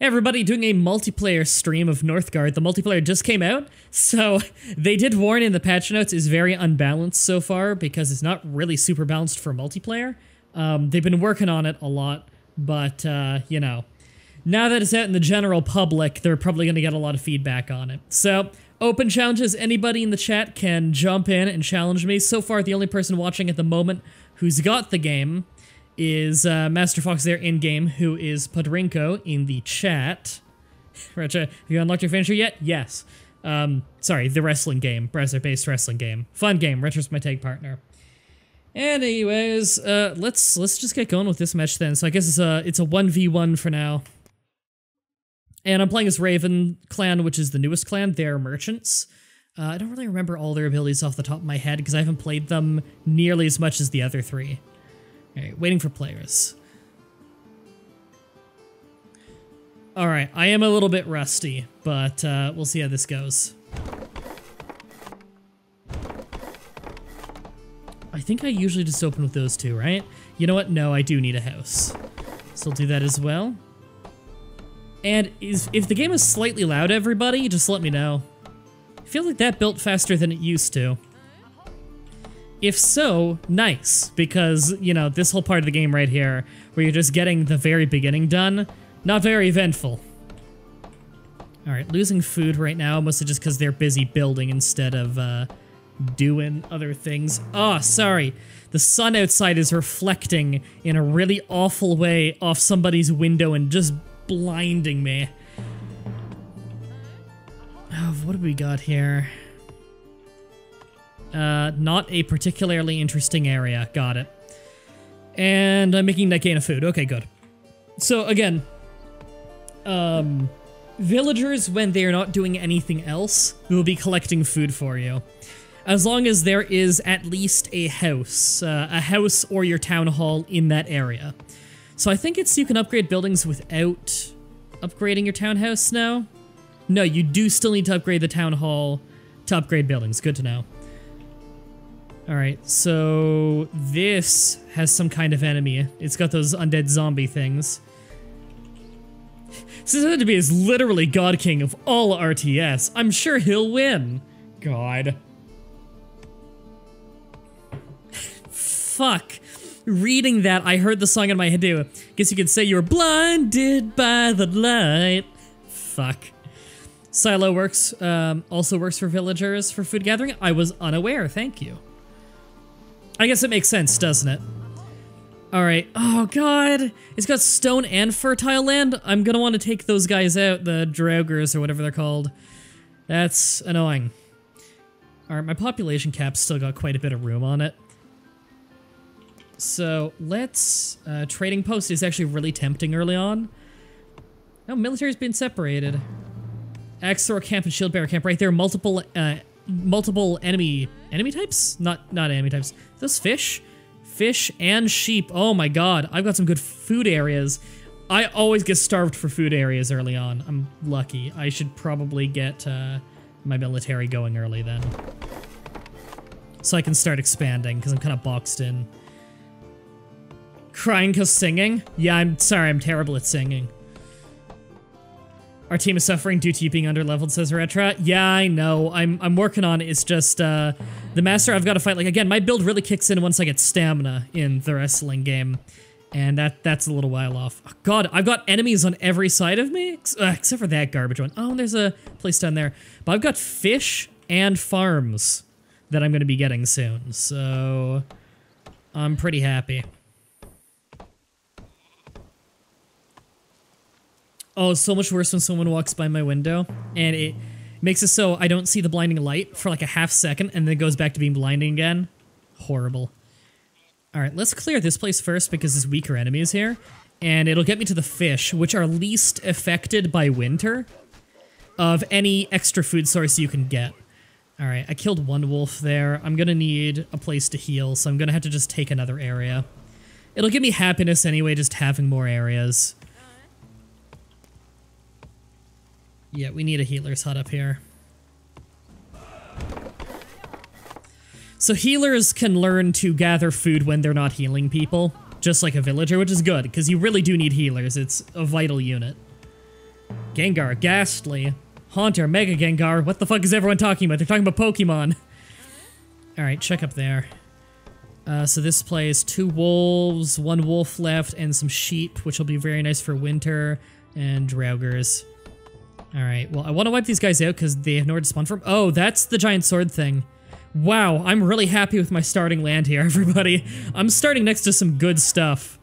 Everybody, doing a multiplayer stream of Northgard. The multiplayer just came out, so they did warn in the patch notes is very unbalanced so far because it's not really super balanced for multiplayer. They've been working on it a lot, but, you know, now that it's out in the general public, they're probably going to get a lot of feedback on it. So, open challenges. Anybody in the chat can jump in and challenge me. So far, the only person watching at the moment who's got the game is Master Fox there in-game, who is Podrinko in the chat. Retro, have you unlocked your finisher yet? Yes. Sorry, the wrestling game. Browser-based wrestling game. Fun game. Retro's my tag partner. Anyways, let's just get going with this match then. So I guess it's a 1v1 for now. And I'm playing as Raven clan, which is the newest clan. They're merchants. I don't really remember all their abilities off the top of my head because I haven't played them nearly as much as the other three. Alright, waiting for players. Alright, I am a little bit rusty, but we'll see how this goes. I think I usually just open with those two, right? You know what? No, I do need a house. So I'll do that as well. And if the game is slightly loud, everybody, just let me know. I feel like that built faster than it used to. If so, nice, because, you know, this whole part of the game right here, where you're just getting the very beginning done, not very eventful. Alright, losing food right now, mostly just because they're busy building instead of, doing other things. Oh, sorry. The sun outside is reflecting in a really awful way off somebody's window and just blinding me. Oh, what do we got here? Not a particularly interesting area. Got it. And I'm making net gain of food. Okay, good. So, again, villagers, when they're not doing anything else, will be collecting food for you. As long as there is at least a house or your town hall in that area. So I think you can upgrade buildings without upgrading your townhouse now. No, you do still need to upgrade the town hall to upgrade buildings. Good to know. Alright, so this has some kind of enemy. It's got those undead zombie things. Said to be is literally God King of all RTS. I'm sure he'll win. God. Fuck. Reading that, I heard the song in my head too. Guess you could say you were blinded by the light. Fuck. Silo works, also works for villagers for food gathering. I was unaware, thank you. I guess it makes sense, doesn't it? Alright, oh god, it's got stone and fertile land. I'm gonna want to take those guys out, the Draugrs or whatever they're called. That's annoying. Alright, my population cap's still got quite a bit of room on it. So, let's... trading post is actually really tempting early on. Oh, military's been separated. Axe thrower camp and shield bearer camp right there. Multiple enemy types? Not enemy types. Those fish? Fish and sheep. Oh my god, I've got some good food areas. I always get starved for food areas early on. I'm lucky. I should probably get my military going early then. So I can start expanding, because I'm kind of boxed in. Crying because singing? Yeah, I'm sorry, I'm terrible at singing. Our team is suffering due to you being underleveled, says Retra. Yeah, I know. I'm working on it. It's just, the master I've got to fight. Like, again, my build really kicks in once I get stamina in the wrestling game. And that's a little while off. Oh, god, I've got enemies on every side of me? Except for that garbage one. Oh, there's a place down there. But I've got fish and farms that I'm going to be getting soon. So, I'm pretty happy. Oh, so much worse when someone walks by my window, and it makes it so I don't see the blinding light for like a half second, and then it goes back to being blinding again. Horrible. Alright, let's clear this place first because there's weaker enemies here, and it'll get me to the fish, which are least affected by winter of any extra food source you can get. Alright, I killed one wolf there. I'm gonna need a place to heal, so I'm gonna have to just take another area. It'll give me happiness anyway, just having more areas. Yeah, we need a healer's hut up here. So healers can learn to gather food when they're not healing people, just like a villager, which is good, because you really do need healers. It's a vital unit. Gengar, Ghastly, Haunter, Mega Gengar. What the fuck is everyone talking about? They're talking about Pokemon. Alright, check up there. So this plays 2 wolves, 1 wolf left, and some sheep, which will be very nice for winter, and Draugrs. Alright, well, I want to wipe these guys out because they have nowhere to spawn from. Oh, that's the giant sword thing. Wow, I'm really happy with my starting land here, everybody. I'm starting next to some good stuff.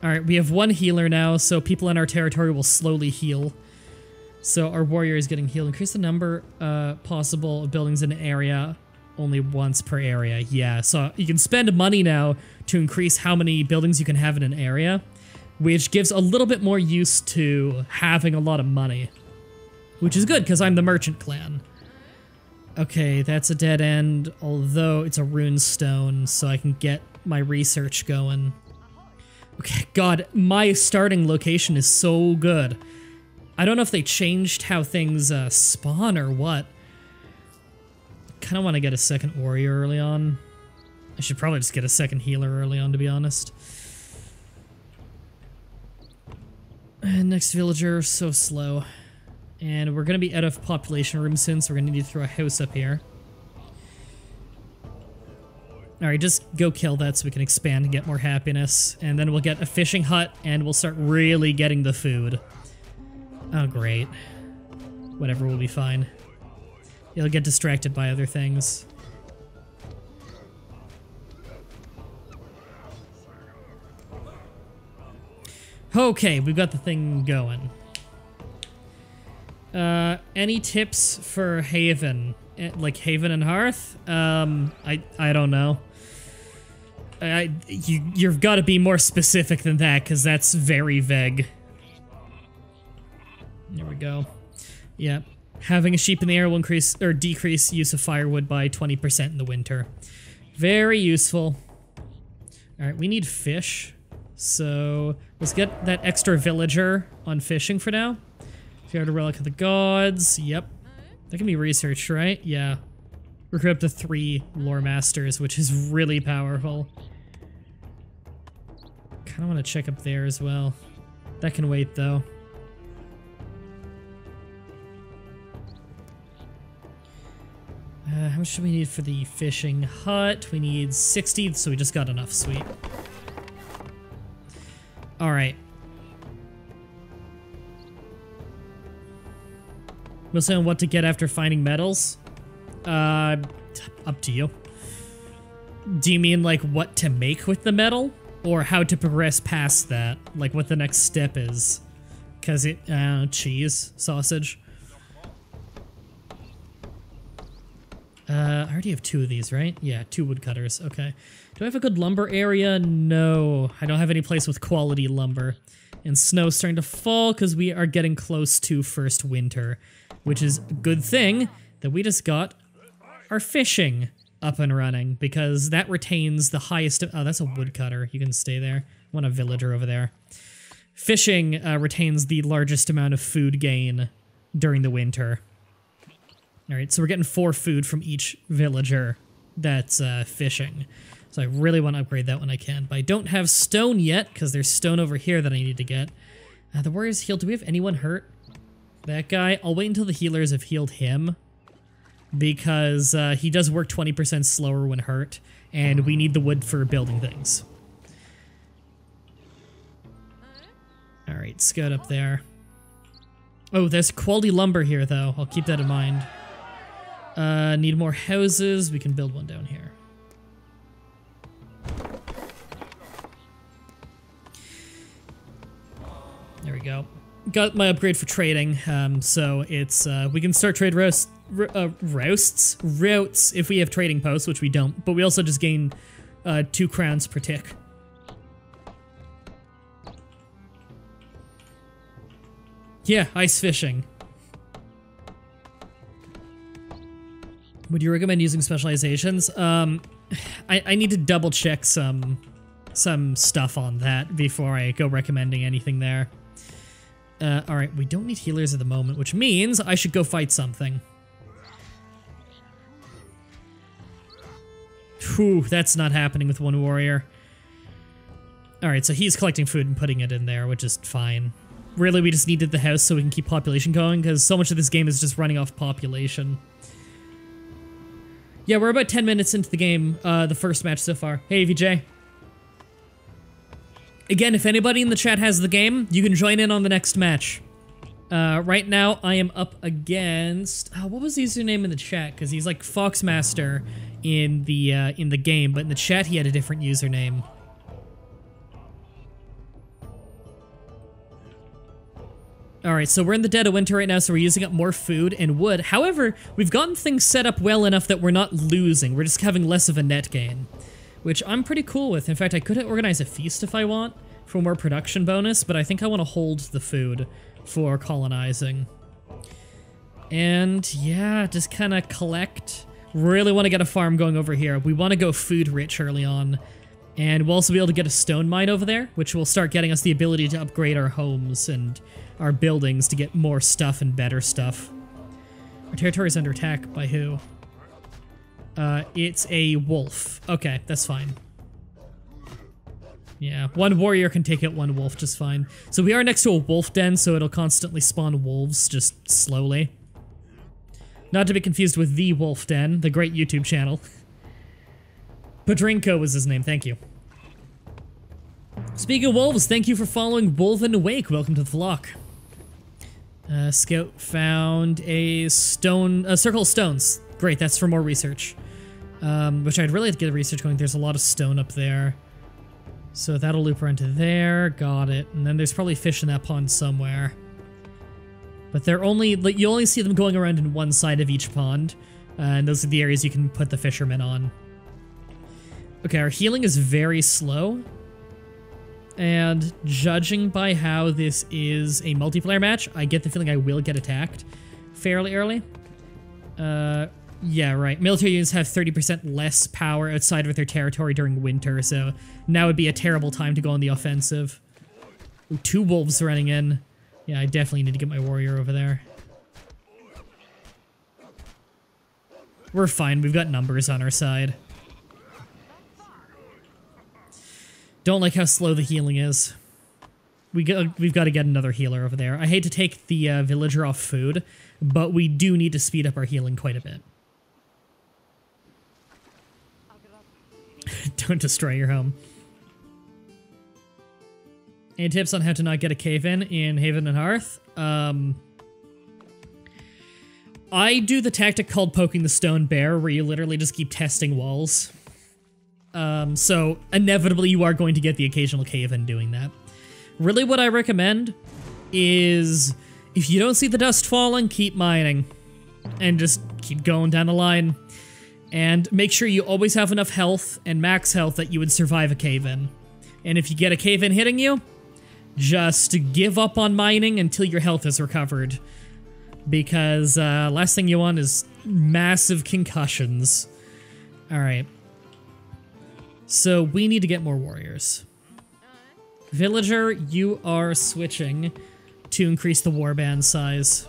Alright, we have 1 healer now, so people in our territory will slowly heal. So our warrior is getting healed. Increase the number possible of buildings in an area only once per area. Yeah, so you can spend money now to increase how many buildings you can have in an area, which gives a little bit more use to having a lot of money. Which is good, because I'm the merchant clan. Okay, that's a dead end, although it's a rune stone, so I can get my research going. Okay, God, my starting location is so good. I don't know if they changed how things spawn or what. Kind of want to get a second warrior early on. I should probably just get a second healer early on, to be honest. And next villager, so slow. And we're going to be out of population room soon, so we're going to need to throw a house up here. Alright, just go kill that so we can expand and get more happiness. And then we'll get a fishing hut, and we'll start really getting the food. Oh, great. Whatever, will be fine. You'll get distracted by other things. Okay, we've got the thing going. Any tips for Haven? Like Haven and Hearth? I don't know. You've got to be more specific than that, because that's very vague. There we go. Yeah. Having a sheep in the air will increase or decrease use of firewood by 20% in the winter. Very useful. Alright, we need fish. So let's get that extra villager on fishing for now. Fair to Relic of the Gods. Yep. That can be researched, right? Yeah. Recruit up to 3 lore masters, which is really powerful. Kind of want to check up there as well. That can wait, though. How much do we need for the fishing hut? We need 60, so we just got enough. Sweet. Alright. Mostly on what to get after finding metals? Up to you. Do you mean, like, what to make with the metal? Or how to progress past that? Like, what the next step is? Because cheese, sausage. I already have 2 of these, right? Yeah, 2 woodcutters. Okay. Do I have a good lumber area? No. I don't have any place with quality lumber. And snow's starting to fall because we are getting close to first winter. Which is a good thing that we just got our fishing up and running. Because that retains the highest... Oh, that's a woodcutter. You can stay there. I want a villager over there. Fishing retains the largest amount of food gain during the winter. Alright, so we're getting 4 food from each villager that's fishing. So I really want to upgrade that when I can. But I don't have stone yet, because there's stone over here that I need to get. The warrior's healed. Do we have anyone hurt? That guy? I'll wait until the healers have healed him. Because he does work 20% slower when hurt. And we need the wood for building things. Alright, scout up there. Oh, there's quality lumber here, though. I'll keep that in mind. Need more houses. We can build one down here. There we go. Got my upgrade for trading, so it's, we can start trade routes if we have trading posts, which we don't, but we also just gain 2 crowns per tick. Yeah, ice fishing. Would you recommend using specializations? I need to double check some stuff on that before I go recommending anything there. Alright, we don't need healers at the moment, which means I should go fight something. Whew, that's not happening with 1 warrior. Alright, so he's collecting food and putting it in there, which is fine. really we just needed the house so we can keep population going, because so much of this game is just running off population. Yeah, we're about 10 minutes into the game, the first match so far. Hey, VJ. Again, if anybody in the chat has the game, you can join in on the next match. Right now, I am up against... what was the username in the chat? Because he's like Foxmaster in the game, but in the chat he had a different username. Alright, so we're in the dead of winter right now, so we're using up more food and wood. However, we've gotten things set up well enough that we're not losing. We're just having less of a net gain, which I'm pretty cool with. In fact, I could organize a feast if I want for more production bonus, but I think I want to hold the food for colonizing. And yeah, just kind of collect. Really want to get a farm going over here. We want to go food rich early on. And we'll also be able to get a stone mine over there, which will start getting us the ability to upgrade our homes and our buildings to get more stuff and better stuff. Our territory is under attack by who? It's a wolf. Okay, that's fine. Yeah, one warrior can take out one wolf just fine. So we are next to a wolf den, so it'll constantly spawn wolves, just slowly. Not to be confused with The Wolf Den, the great YouTube channel. Padrinko was his name, thank you. Speaking of wolves, thank you for following Wolven Wake. Welcome to the flock. Scout found a circle of stones. Great, that's for more research. Which I'd really like to get research going. There's a lot of stone up there. So that'll loop around to there. Got it. And then there's probably fish in that pond somewhere. But they're only, like, you only see them going around in one side of each pond. And those are the areas you can put the fishermen on. Okay, our healing is very slow. And judging by how this is a multiplayer match, I get the feeling I will get attacked fairly early. Yeah, right. Military units have 30% less power outside of their territory during winter, so now would be a terrible time to go on the offensive. Ooh, 2 wolves running in. Yeah, I definitely need to get my warrior over there. We're fine. We've got numbers on our side. Don't like how slow the healing is. We've got to get another healer over there. I hate to take the villager off food, but we do need to speed up our healing quite a bit. Don't destroy your home. Any tips on how to not get a cave-in Haven and Hearth? I do the tactic called poking the stone bear, where you literally just keep testing walls. So inevitably you are going to get the occasional cave-in doing that. Really what I recommend is, if you don't see the dust falling, keep mining. And just keep going down the line. And make sure you always have enough health and max health that you would survive a cave-in. And if you get a cave-in hitting you, just give up on mining until your health is recovered. Because last thing you want is massive concussions. Alright. So we need to get more warriors. Villager, you are switching to increase the warband size.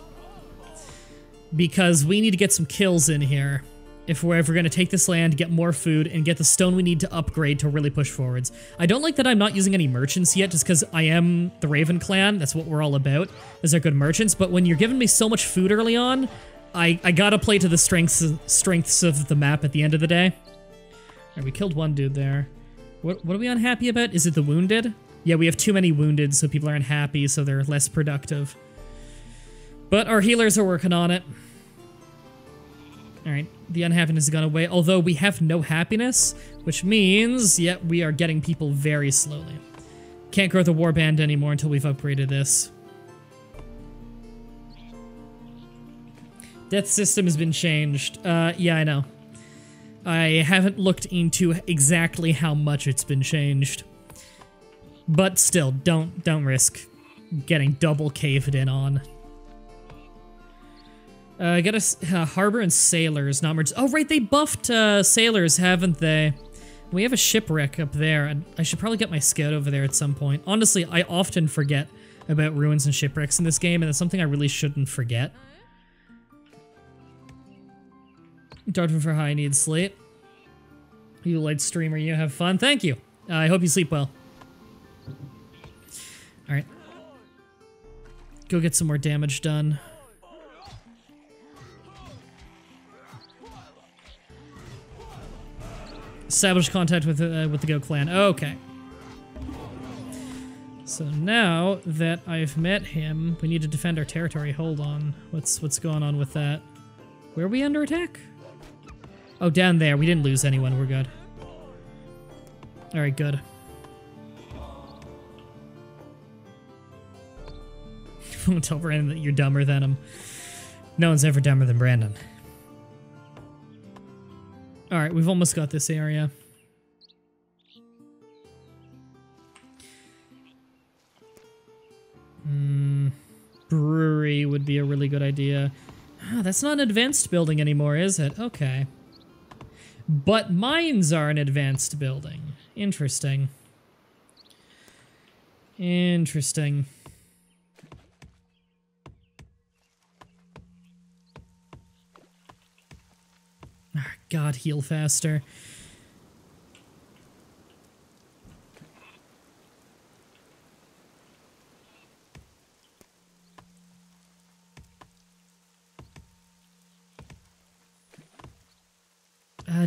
Because we need to get some kills in here. If we're ever going to take this land, get more food, and get the stone we need to upgrade to really push forwards. I don't like that I'm not using any merchants yet, just because I am the Raven clan. That's what we're all about, is our good merchants. But when you're giving me so much food early on, I gotta play to the strengths of the map at the end of the day. Alright, we killed one dude there. What are we unhappy about? Is it the wounded? Yeah, we have too many wounded, so people are unhappy, so they're less productive. But our healers are working on it. Alright, the unhappiness has gone away, although we have no happiness, which means, yeah, we are getting people very slowly. Can't grow the warband anymore until we've upgraded this. Death system has been changed. Yeah, I know. I haven't looked into exactly how much it's been changed. But still, don't risk getting double caved in on. Get us harbor and sailors, not merchants. Oh, right, they buffed sailors, haven't they? We have a shipwreck up there, and I should probably get my scout over there at some point. Honestly, I often forget about ruins and shipwrecks in this game, and it's something I really shouldn't forget. Dartford for high needs sleep. You light streamer, you have fun. Thank you. I hope you sleep well. Alright. Go get some more damage done. Establish contact with the Go clan. Okay. So now that I've met him, we need to defend our territory. Hold on. What's going on with that? Where are we under attack? Oh, down there. We didn't lose anyone. We're good. Alright, good. Don't tell Brandon that you're dumber than him. No one's ever dumber than Brandon. Alright, we've almost got this area. Brewery would be a really good idea. Oh, that's not an advanced building anymore, is it? Okay. But mines are an advanced building. Interesting. Interesting. Oh, God, heal faster.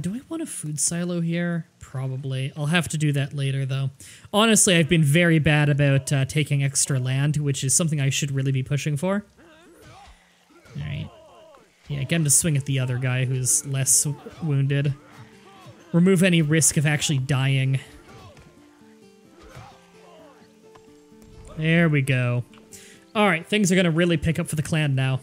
Do I want a food silo here? Probably. I'll have to do that later, though. Honestly, I've been very bad about taking extra land, which is something I should really be pushing for. Alright. Yeah, get him to swing at the other guy who's less wounded. Remove any risk of actually dying. There we go. Alright, things are gonna really pick up for the clan now.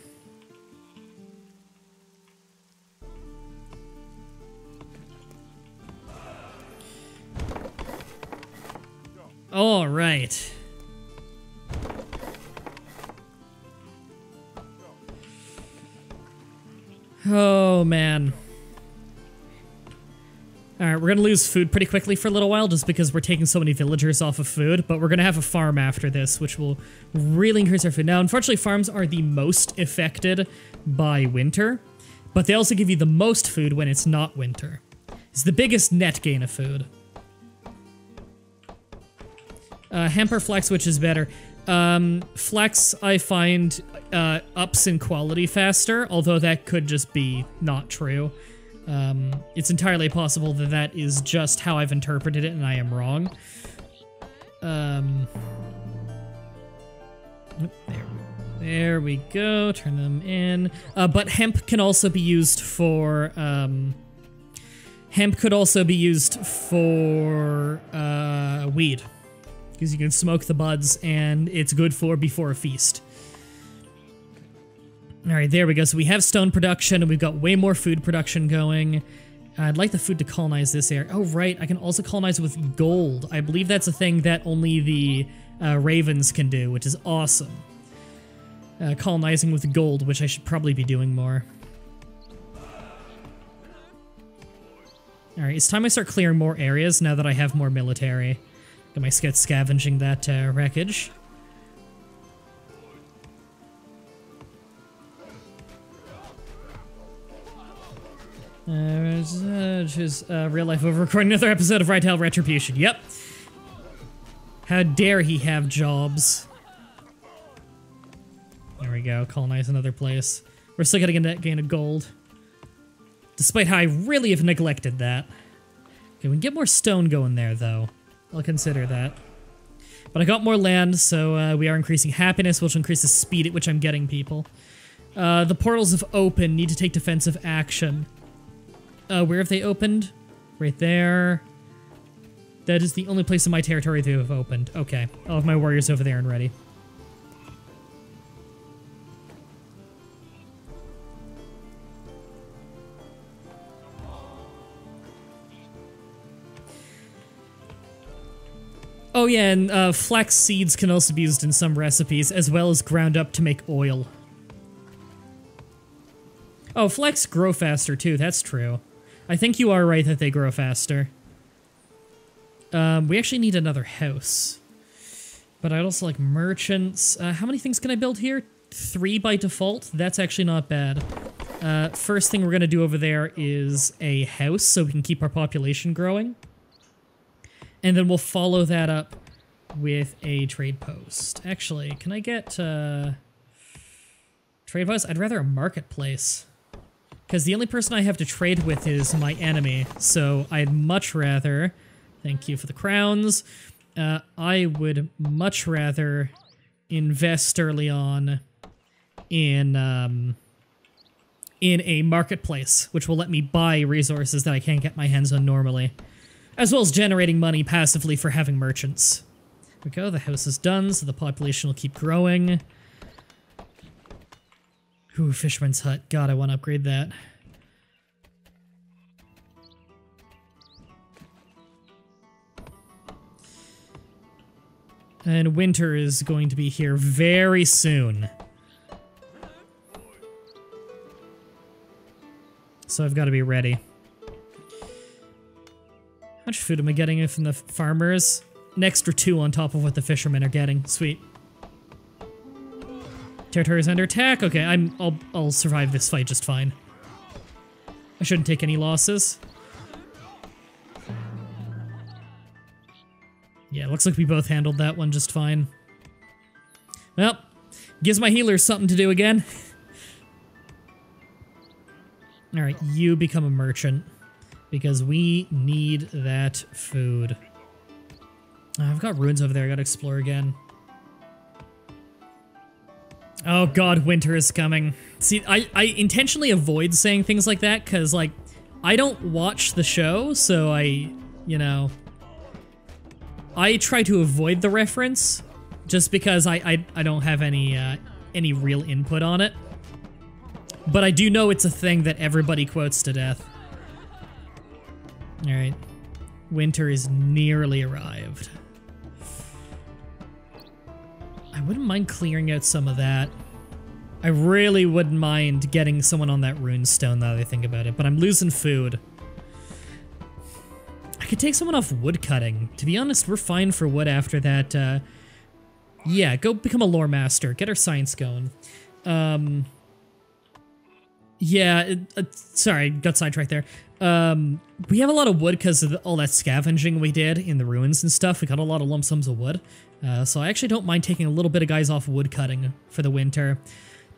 All right. Oh, man. All right, we're going to lose food pretty quickly for a little while just because we're taking so many villagers off of food, but we're going to have a farm after this, which will really increase our food. Now, unfortunately, farms are the most affected by winter, but they also give you the most food when it's not winter. It's the biggest net gain of food. Hemp or flax, which is better? Flax, I find, ups in quality faster, although that could just be not true. It's entirely possible that that is just how I've interpreted it and I am wrong. There we go, turn them in. But hemp can also be used for, hemp could also be used for, weed. Because you can smoke the buds, and it's good for before a feast. Alright, there we go. So we have stone production, and we've got way more food production going. I'd like the food to colonize this area. Oh, right, I can also colonize with gold. I believe that's a thing that only the ravens can do, which is awesome. Colonizing with gold, which I should probably be doing more. Alright, it's time I start clearing more areas now that I have more military. Got my scouts scavenging that wreckage. Real life over recording another episode of Rydell Retribution. Yep. How dare he have jobs. There we go, colonize another place. We're still getting a net gain of gold. Despite how I really have neglected that. Okay, we can get more stone going there, though. I'll consider that. But I got more land, so we are increasing happiness, which will increase the speed at which I'm getting people. The portals have opened, need to take defensive action. Where have they opened? Right there. That is the only place in my territory they have opened. Okay, I'll have my warriors over there and ready. Oh yeah, and flax seeds can also be used in some recipes, as well as ground up to make oil. Oh, flax grow faster too, that's true. I think you are right that they grow faster. We actually need another house. But I'd also like merchants. How many things can I build here? 3 by default? That's actually not bad. First thing we're gonna do over there is a house, so we can keep our population growing. And then we'll follow that up with a trade post. Actually, can I get, Trade-wise, I'd rather a marketplace. Because the only person I have to trade with is my enemy, so I'd much rather... Thank you for the crowns. I would much rather invest early on in a marketplace, which will let me buy resources that I can't get my hands on normally, as well as generating money passively for having merchants. There we go, the house is done, so the population will keep growing. Ooh, Fisherman's Hut. God, I want to upgrade that. And winter is going to be here very soon. So I've got to be ready. How much food am I getting from the farmers? An extra 2 on top of what the fishermen are getting. Sweet. Territory is under attack. Okay, I'll survive this fight just fine. I shouldn't take any losses. Yeah, looks like we both handled that one just fine. Well, gives my healers something to do again. Alright, you become a merchant. Because we need that food. I've got ruins over there, I gotta explore again. Oh god, winter is coming. See, I intentionally avoid saying things like that, because, like, I don't watch the show, so I try to avoid the reference, just because I don't have any real input on it. But I do know it's a thing that everybody quotes to death. Alright. Winter is nearly arrived. I wouldn't mind clearing out some of that. I really wouldn't mind getting someone on that runestone now that I think about it, but I'm losing food. I could take someone off woodcutting. To be honest, we're fine for wood after that. Yeah, go become a lore master. Get our science going. Yeah, sorry, got sidetracked there. We have a lot of wood because of all that scavenging we did in the ruins and stuff. We got a lot of lump sums of wood. So I actually don't mind taking a little bit of guys off woodcutting for the winter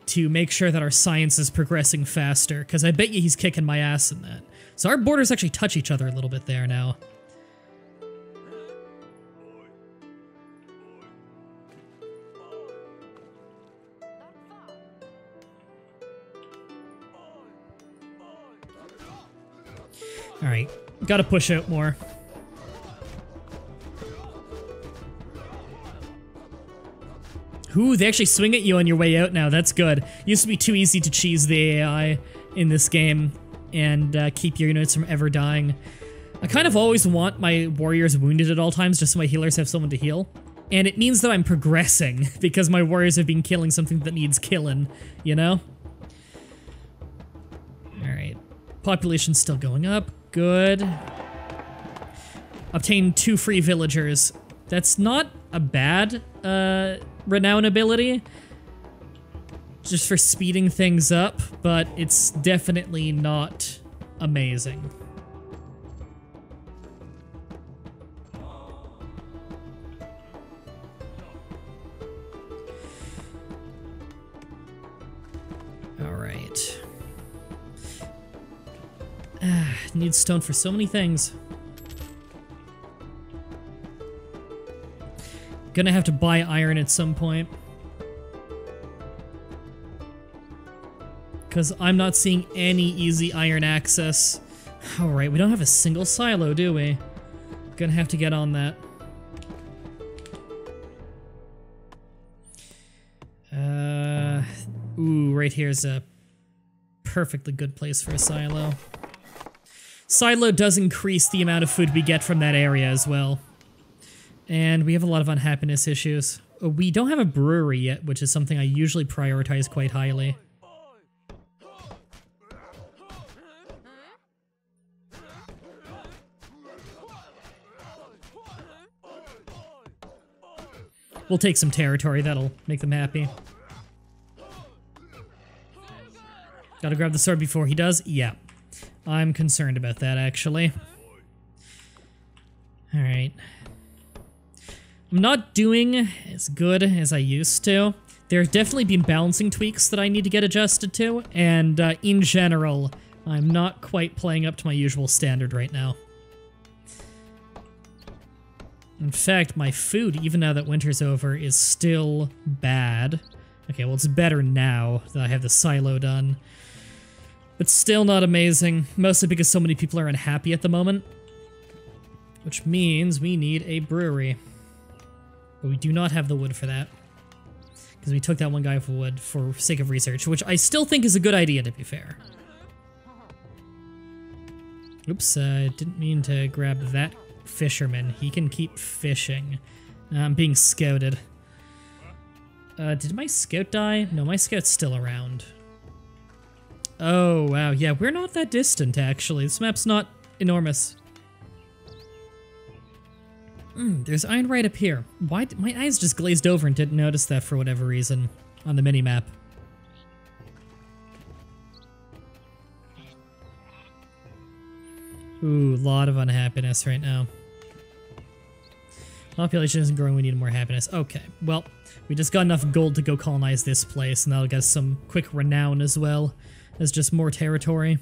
to make sure that our science is progressing faster, because I bet you he's kicking my ass in that. So our borders actually touch each other a little bit there now. Alright, gotta push out more. Ooh, they actually swing at you on your way out now, that's good. Used to be too easy to cheese the AI in this game and keep your units from ever dying. I kind of always want my warriors wounded at all times just so my healers have someone to heal. And it means that I'm progressing because my warriors have been killing something that needs killing, you know? Alright. Population's still going up. Good. Obtain 2 free villagers. That's not a bad renown ability, just for speeding things up, but it's definitely not amazing. All right. Need stone for so many things. Gonna have to buy iron at some point. Because I'm not seeing any easy iron access. Alright, we don't have a single silo, do we? Gonna have to get on that. Ooh, right here's a perfectly good place for a silo. Silo does increase the amount of food we get from that area as well. And we have a lot of unhappiness issues. We don't have a brewery yet, which is something I usually prioritize quite highly. We'll take some territory, that'll make them happy. Gotta grab the sword before he does? Yeah. I'm concerned about that, actually. Alright. I'm not doing as good as I used to. There have definitely been balancing tweaks that I need to get adjusted to, and in general, I'm not quite playing up to my usual standard right now. In fact, my food, even now that winter's over, is still bad. Okay, well, it's better now that I have the silo done. But still not amazing, mostly because so many people are unhappy at the moment. Which means we need a brewery. But we do not have the wood for that. Because we took that one guy for wood for sake of research, which I still think is a good idea, to be fair. Oops, I didn't mean to grab that fisherman. He can keep fishing. I'm being scouted. Did my scout die? No, my scout's still around. Oh, wow. Yeah, we're not that distant, actually. This map's not enormous. There's iron right up here. Why? My eyes just glazed over and didn't notice that for whatever reason on the mini-map. Ooh, lot of unhappiness right now. Population isn't growing, we need more happiness. Okay, well, we just got enough gold to go colonize this place, and that'll get us some quick renown as well as just more territory.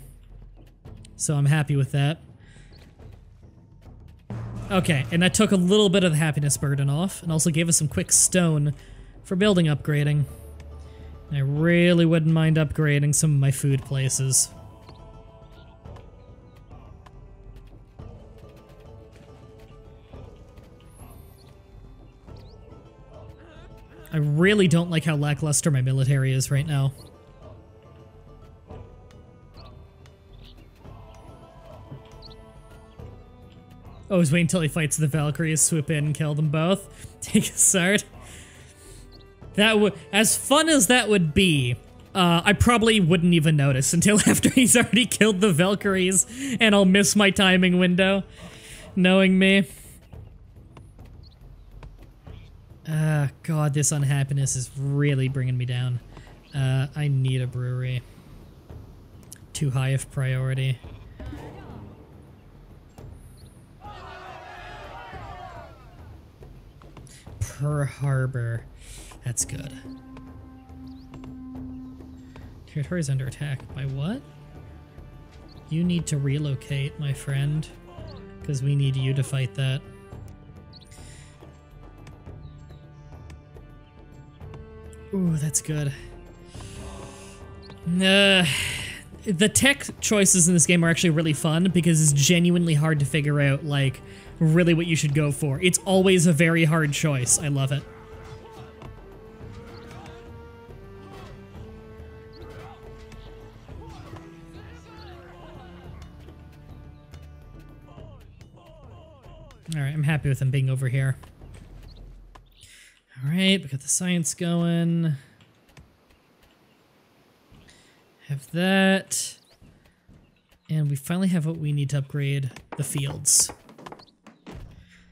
So I'm happy with that. Okay, and that took a little bit of the happiness burden off, and also gave us some quick stone for building upgrading. I really wouldn't mind upgrading some of my food places. I really don't like how lackluster my military is right now. Oh, he's waiting until he fights the Valkyries, swoop in and kill them both. Take a sword. That would, as fun as that would be, I probably wouldn't even notice until after he's already killed the Valkyries, and I'll miss my timing window, knowing me. God, this unhappiness is really bringing me down. I need a brewery. Too high of priority. Per harbor. That's good. Territory is under attack. By what? You need to relocate, my friend. Because we need you to fight that. Ooh, that's good. The tech choices in this game are actually really fun because it's genuinely hard to figure out, like, really what you should go for. It's always a very hard choice. I love it. Alright, I'm happy with them being over here. Alright, we got the science going. Have that. And we finally have what we need to upgrade the fields.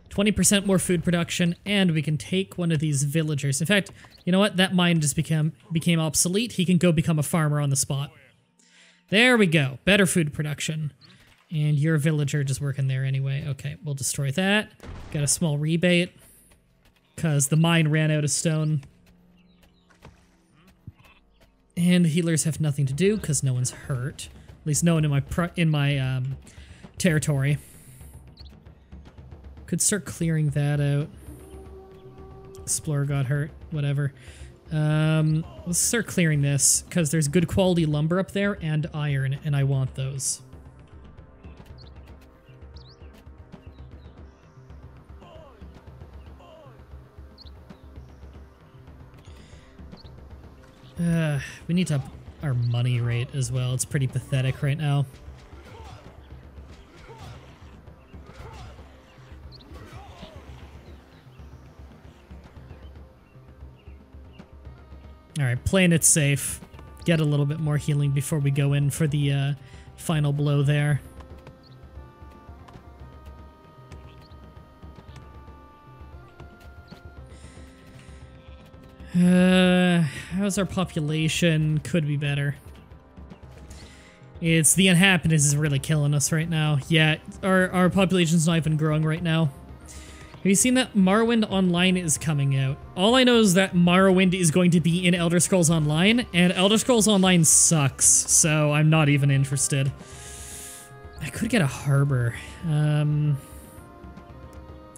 20% more food production, and we can take one of these villagers. In fact, you know what? That mine just became obsolete. He can go become a farmer on the spot. There we go. Better food production. And your villager just working there anyway. Okay, we'll destroy that. Got a small rebate. Because the mine ran out of stone. And the healers have nothing to do because no one's hurt. At least no one in my territory. Could start clearing that out. Explorer got hurt. Whatever. Let's start clearing this because there's good quality lumber up there and iron, and I want those. We need to up our money rate as well. It's pretty pathetic right now. Alright, playing it safe. Get a little bit more healing before we go in for the final blow there. How's our population? Could be better. It's the unhappiness is really killing us right now. Yeah, our population's not even growing right now. Have you seen that Morrowind Online is coming out? All I know is that Morrowind is going to be in Elder Scrolls Online, and Elder Scrolls Online sucks, so I'm not even interested. I could get a harbor.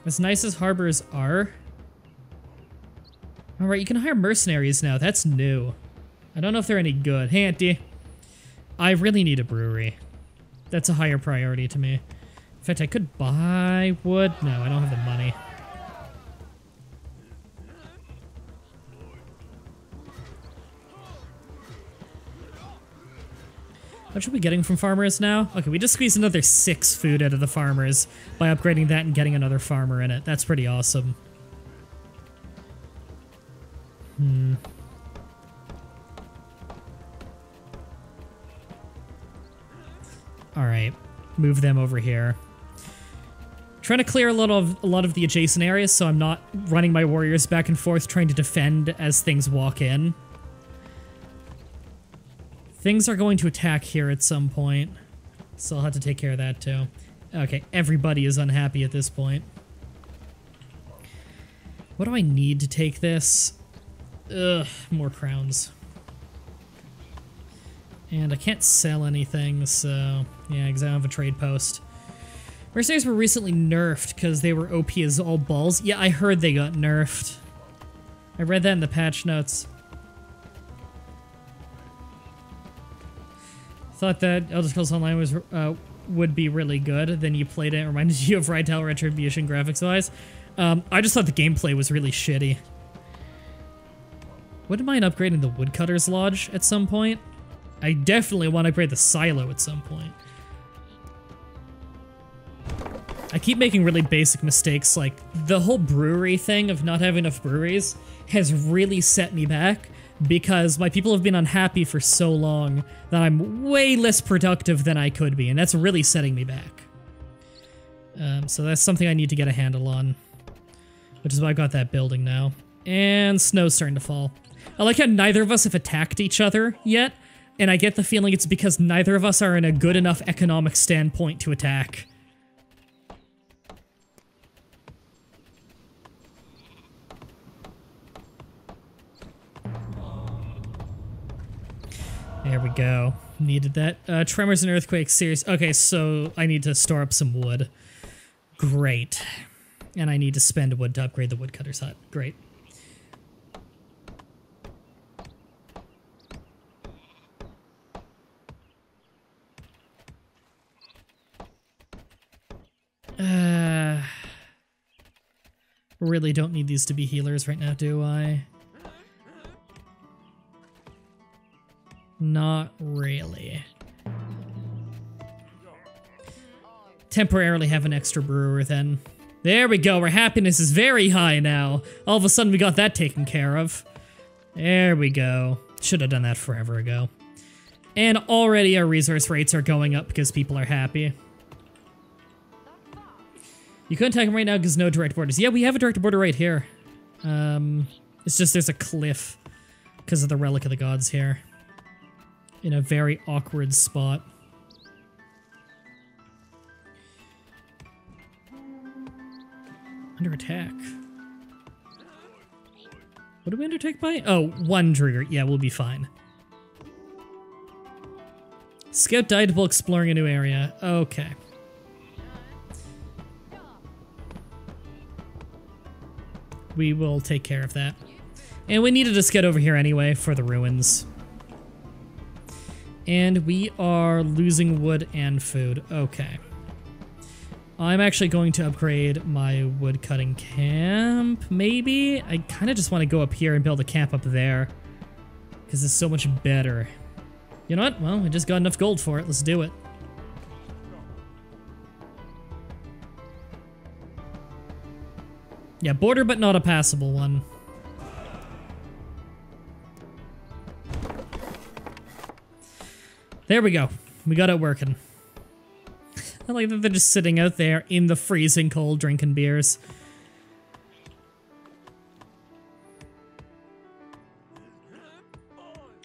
As nice as harbors are. Alright, you can hire mercenaries now. That's new. I don't know if they're any good. Hey, Auntie. I really need a brewery. That's a higher priority to me. In fact, I could buy wood. No, I don't have the money. What should we be getting from farmers now? Okay, we just squeezed another 6 food out of the farmers by upgrading that and getting another farmer in it. That's pretty awesome. Alright, move them over here. Trying to clear a lot of the adjacent areas so I'm not running my warriors back and forth trying to defend as things walk in. Things are going to attack here at some point, so I'll have to take care of that too. Okay, everybody is unhappy at this point. What do I need to take this? Ugh, more crowns. And I can't sell anything, so yeah, because I don't have a trade post. Mercenaries were recently nerfed because they were OP as all balls. Yeah, I heard they got nerfed. I read that in the patch notes. Thought that Elder Scrolls Online was would be really good. Then you played it, reminded you of Rytel Retribution graphics-wise. I just thought the gameplay was really shitty. Wouldn't mind upgrading the Woodcutter's Lodge at some point. I definitely want to upgrade the silo at some point. I keep making really basic mistakes, like the whole brewery thing of not having enough breweries has really set me back because my people have been unhappy for so long that I'm way less productive than I could be, and that's really setting me back. So that's something I need to get a handle on, which is why I got that building now. And snow's starting to fall. I like how neither of us have attacked each other yet, and I get the feeling it's because neither of us are in a good enough economic standpoint to attack. There we go. Needed that. Tremors and earthquakes, serious. Okay, so I need to store up some wood. Great. And I need to spend wood to upgrade the woodcutter's hut. Great. Really don't need these to be healers right now, do I? Not really. Temporarily have an extra brewer then. There we go, our happiness is very high now. All of a sudden we got that taken care of. There we go. Should have done that forever ago. And already our resource rates are going up because people are happy. You couldn't attack him right now because no direct borders. Yeah, we have a direct border right here. It's just there's a cliff because of the Relic of the Gods here. In a very awkward spot. Under attack. What do we undertake by? Oh, 1 trigger. Yeah, we'll be fine. Scout died while exploring a new area. Okay. We will take care of that. And we needed to scout over here anyway for the ruins. And we are losing wood and food. Okay. I'm actually going to upgrade my wood cutting camp, maybe? I kind of just want to go up here and build a camp up there. Because it's so much better. You know what? Well, we just got enough gold for it. Let's do it. Yeah, border but not a passable one. There we go. We got it working. I like that they're just sitting out there in the freezing cold drinking beers.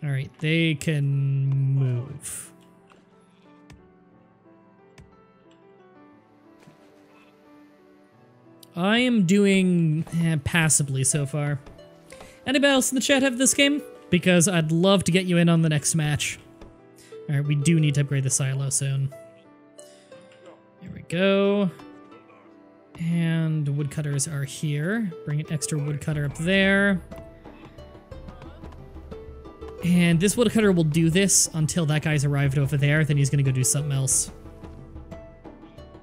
Alright, they can move. I am doing passably so far. Anybody else in the chat have this game? Because I'd love to get you in on the next match. Alright, we do need to upgrade the silo soon. There we go. And woodcutters are here. Bring an extra woodcutter up there. And this woodcutter will do this until that guy's arrived over there, then he's gonna go do something else.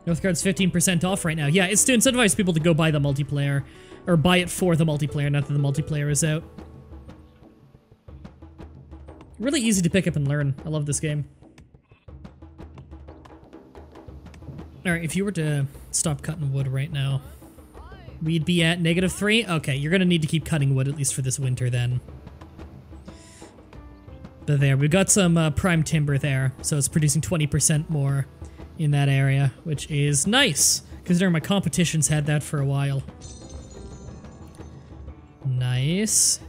Northgard's 15% off right now. Yeah, it's to incentivize people to go buy the multiplayer. Or buy it for the multiplayer, not that the multiplayer is out. Really easy to pick up and learn. I love this game. Alright, if you were to stop cutting wood right now, we'd be at -3? Okay, you're gonna need to keep cutting wood at least for this winter then. But there, we've got some prime timber there, so it's producing 20% more in that area, which is nice, considering my competition's had that for a while. Nice.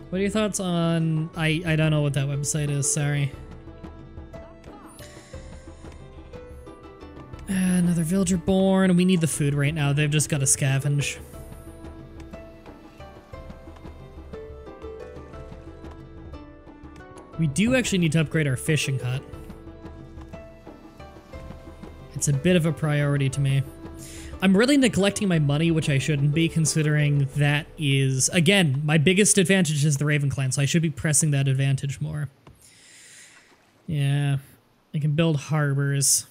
What are your thoughts on... I don't know what that website is, sorry. Another villager born. We need the food right now. They've just got to scavenge. We do actually need to upgrade our fishing hut. It's a bit of a priority to me. I'm really neglecting my money, which I shouldn't be, considering that is, again, my biggest advantage is the Raven Clan, so I should be pressing that advantage more. Yeah, I can build harbors.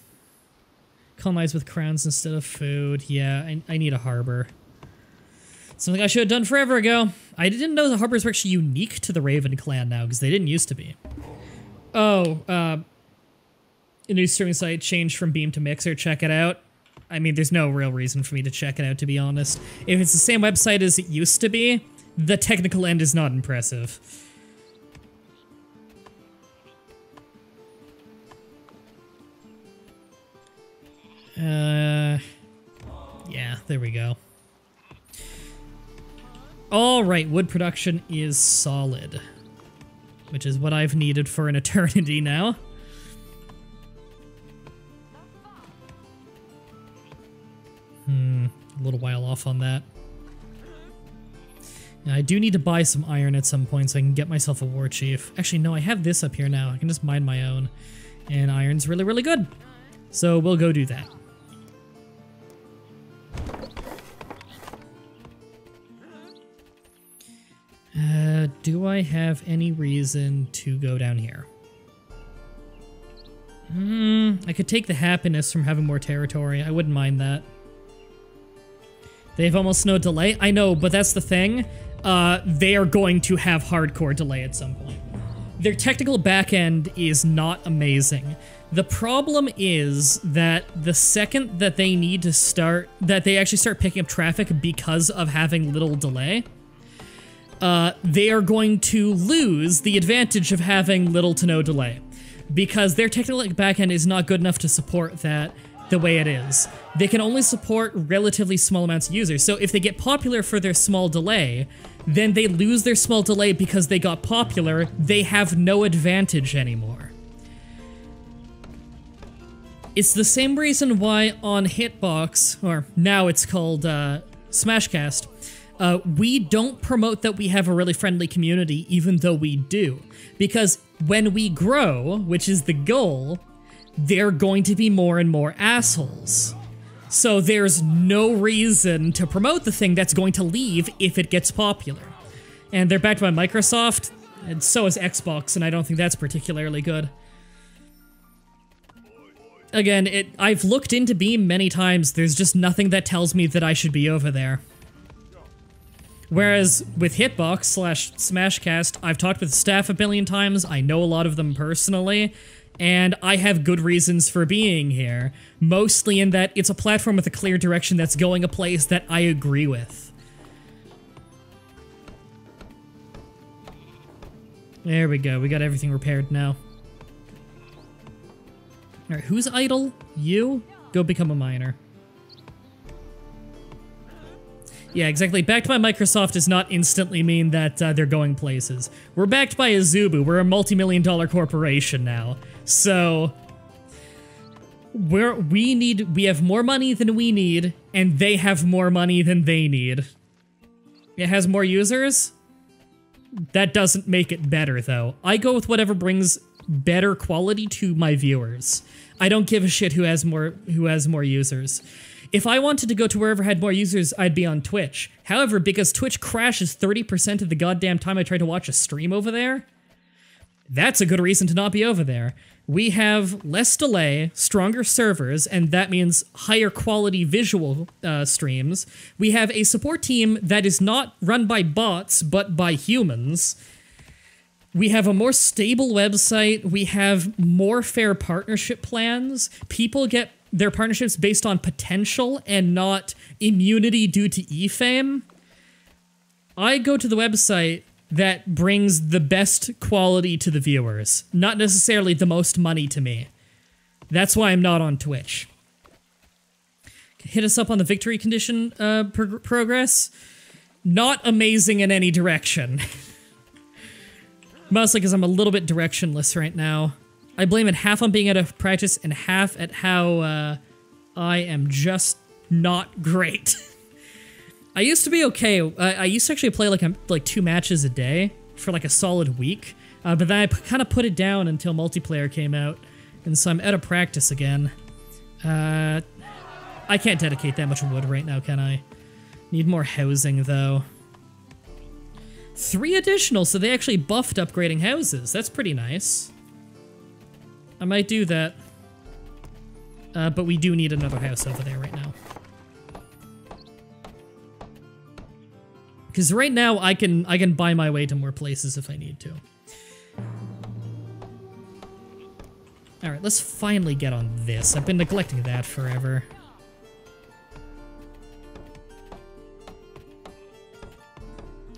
Colonize with crowns instead of food. Yeah, I need a harbor. Something I should have done forever ago. I didn't know the harbors were actually unique to the Raven Clan now, because they didn't used to be. Oh, a new streaming site changed from Beam to Mixer. Check it out. I mean, there's no real reason for me to check it out, to be honest. If it's the same website as it used to be, the technical end is not impressive. Yeah, there we go. Alright, wood production is solid. Which is what I've needed for an eternity now. A little while off on that. Now, I do need to buy some iron at some point so I can get myself a war chief. Actually, no, I have this up here now. I can just mine my own. And iron's really, really good. So we'll go do that. Do I have any reason to go down here? I could take the happiness from having more territory. I wouldn't mind that. They have almost no delay. I know, but that's the thing. They are going to have hardcore delay at some point. Their technical backend is not amazing. The problem is that the second that they need to start, that they actually start picking up traffic because of having little delay, they are going to lose the advantage of having little to no delay. Because their technical backend is not good enough to support that the way it is. They can only support relatively small amounts of users, so if they get popular for their small delay, then they lose their small delay because they got popular, they have no advantage anymore. It's the same reason why on Hitbox, or now it's called Smashcast, we don't promote that we have a really friendly community, even though we do. Because when we grow, which is the goal, they're going to be more and more assholes. So there's no reason to promote the thing that's going to leave if it gets popular. And they're backed by Microsoft, and so is Xbox, and I don't think that's particularly good. Again, I've looked into Beam many times, there's just nothing that tells me that I should be over there. Whereas with Hitbox/Smashcast, I've talked with staff a billion times, I know a lot of them personally, and I have good reasons for being here. Mostly in that it's a platform with a clear direction that's going a place that I agree with. There we go, we got everything repaired now. Alright, who's idle? You? Go become a miner. Yeah, exactly. Backed by Microsoft does not instantly mean that they're going places. We're backed by Azubu. We're a multi-million-dollar corporation now. So, We have more money than we need, and they have more money than they need. It has more users. That doesn't make it better, though. I go with whatever brings better quality to my viewers. I don't give a shit who has more users. If I wanted to go to wherever had more users, I'd be on Twitch. However, because Twitch crashes 30% of the goddamn time I try to watch a stream over there, that's a good reason to not be over there. We have less delay, stronger servers, and that means higher quality visual streams. We have a support team that is not run by bots, but by humans. We have a more stable website. We have more fair partnership plans. People get their partnerships based on potential and not immunity due to e-fame. I go to the website that brings the best quality to the viewers, not necessarily the most money to me. That's why I'm not on Twitch. Hit us up on the victory condition progress. Not amazing in any direction. Mostly because I'm a little bit directionless right now. I blame it half on being out of practice and half at how I am just not great. I used to be okay. I used to actually play like 2 matches a day for like a solid week, but then I kind of put it down until multiplayer came out, and so I'm out of practice again. I can't dedicate that much wood right now, can I? Need more housing, though. 3 additional, so they actually buffed upgrading houses. That's pretty nice. I might do that. But we do need another house over there right now. Because right now, I can buy my way to more places if I need to. Alright, let's finally get on this. I've been neglecting that forever.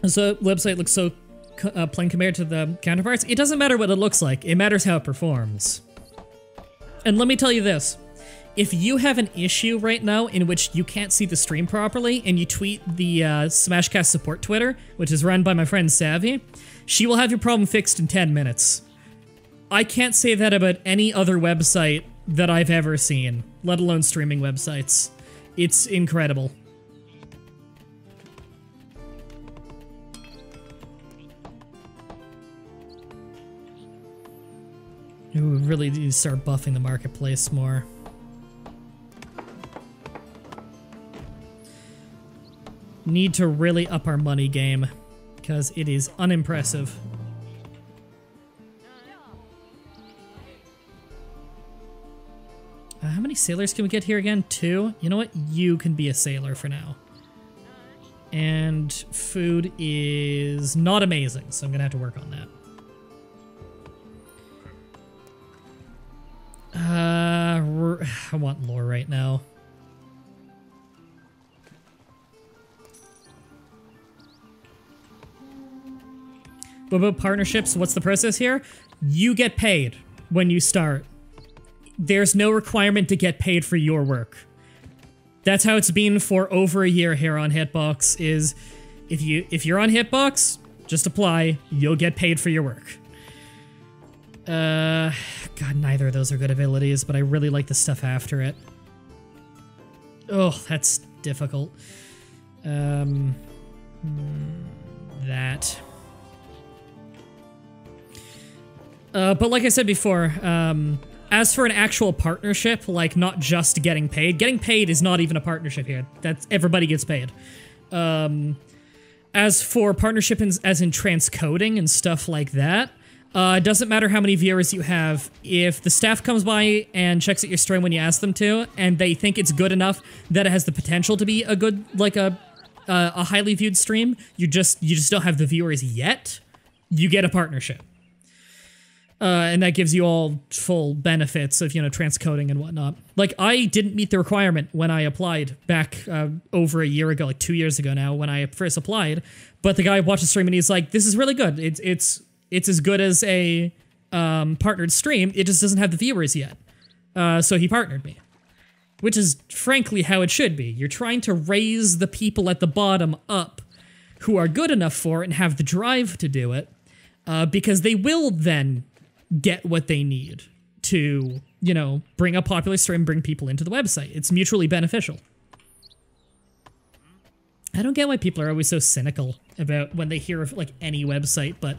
So, website looks so plain compared to the counterparts. It doesn't matter what it looks like. It matters how it performs. And let me tell you this. If you have an issue right now in which you can't see the stream properly and you tweet the Smashcast support Twitter, which is run by my friend Savvy, she will have your problem fixed in 10 minutes. I can't say that about any other website that I've ever seen, let alone streaming websites. It's incredible. We really need to start buffing the marketplace more. Need to really up our money game, because it is unimpressive. How many sailors can we get here again? 2? You know what? You can be a sailor for now. And food is not amazing, so I'm gonna have to work on that. I want lore right now. What about partnerships? What's the process here? You get paid when you start. There's no requirement to get paid for your work. That's how it's been for over a year here on Hitbox, is if you're on Hitbox, just apply, you'll get paid for your work. God, neither of those are good abilities, but I really like the stuff after it. Oh, that's difficult. That. But like I said before, as for an actual partnership, like not just getting paid is not even a partnership here. That's everybody gets paid. As for partnership as in transcoding and stuff like that, it doesn't matter how many viewers you have. If the staff comes by and checks out your stream when you ask them to, and they think it's good enough that it has the potential to be a good, like a highly viewed stream, you just don't have the viewers yet, you get a partnership. And that gives you all full benefits of, you know, transcoding and whatnot. Like, I didn't meet the requirement when I applied back over a year ago, like 2 years ago now, when I first applied. But the guy watched the stream and he's like, this is really good. It's as good as a partnered stream. It just doesn't have the viewers yet. So he partnered me. Which is, frankly, how it should be. You're trying to raise the people at the bottom up who are good enough for it and have the drive to do it. Because they will then get what they need to you know, bring a popular stream, bring people into the website. It's mutually beneficial. I don't get why people are always so cynical about when they hear of, like, any website but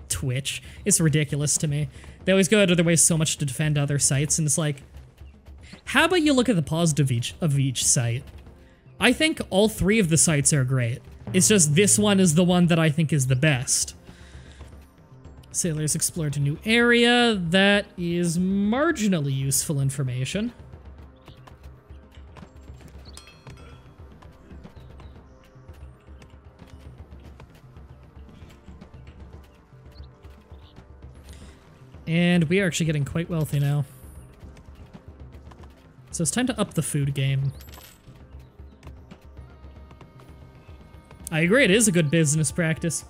Twitch. It's ridiculous to me. They always go out of their way so much to defend other sites, and it's like, how about you look at the positive of each site? I think all three of the sites are great. It's just this one is the one that I think is the best. Sailors explored a new area. That is marginally useful information. And we are actually getting quite wealthy now. So it's time to up the food game. I agree, it is a good business practice.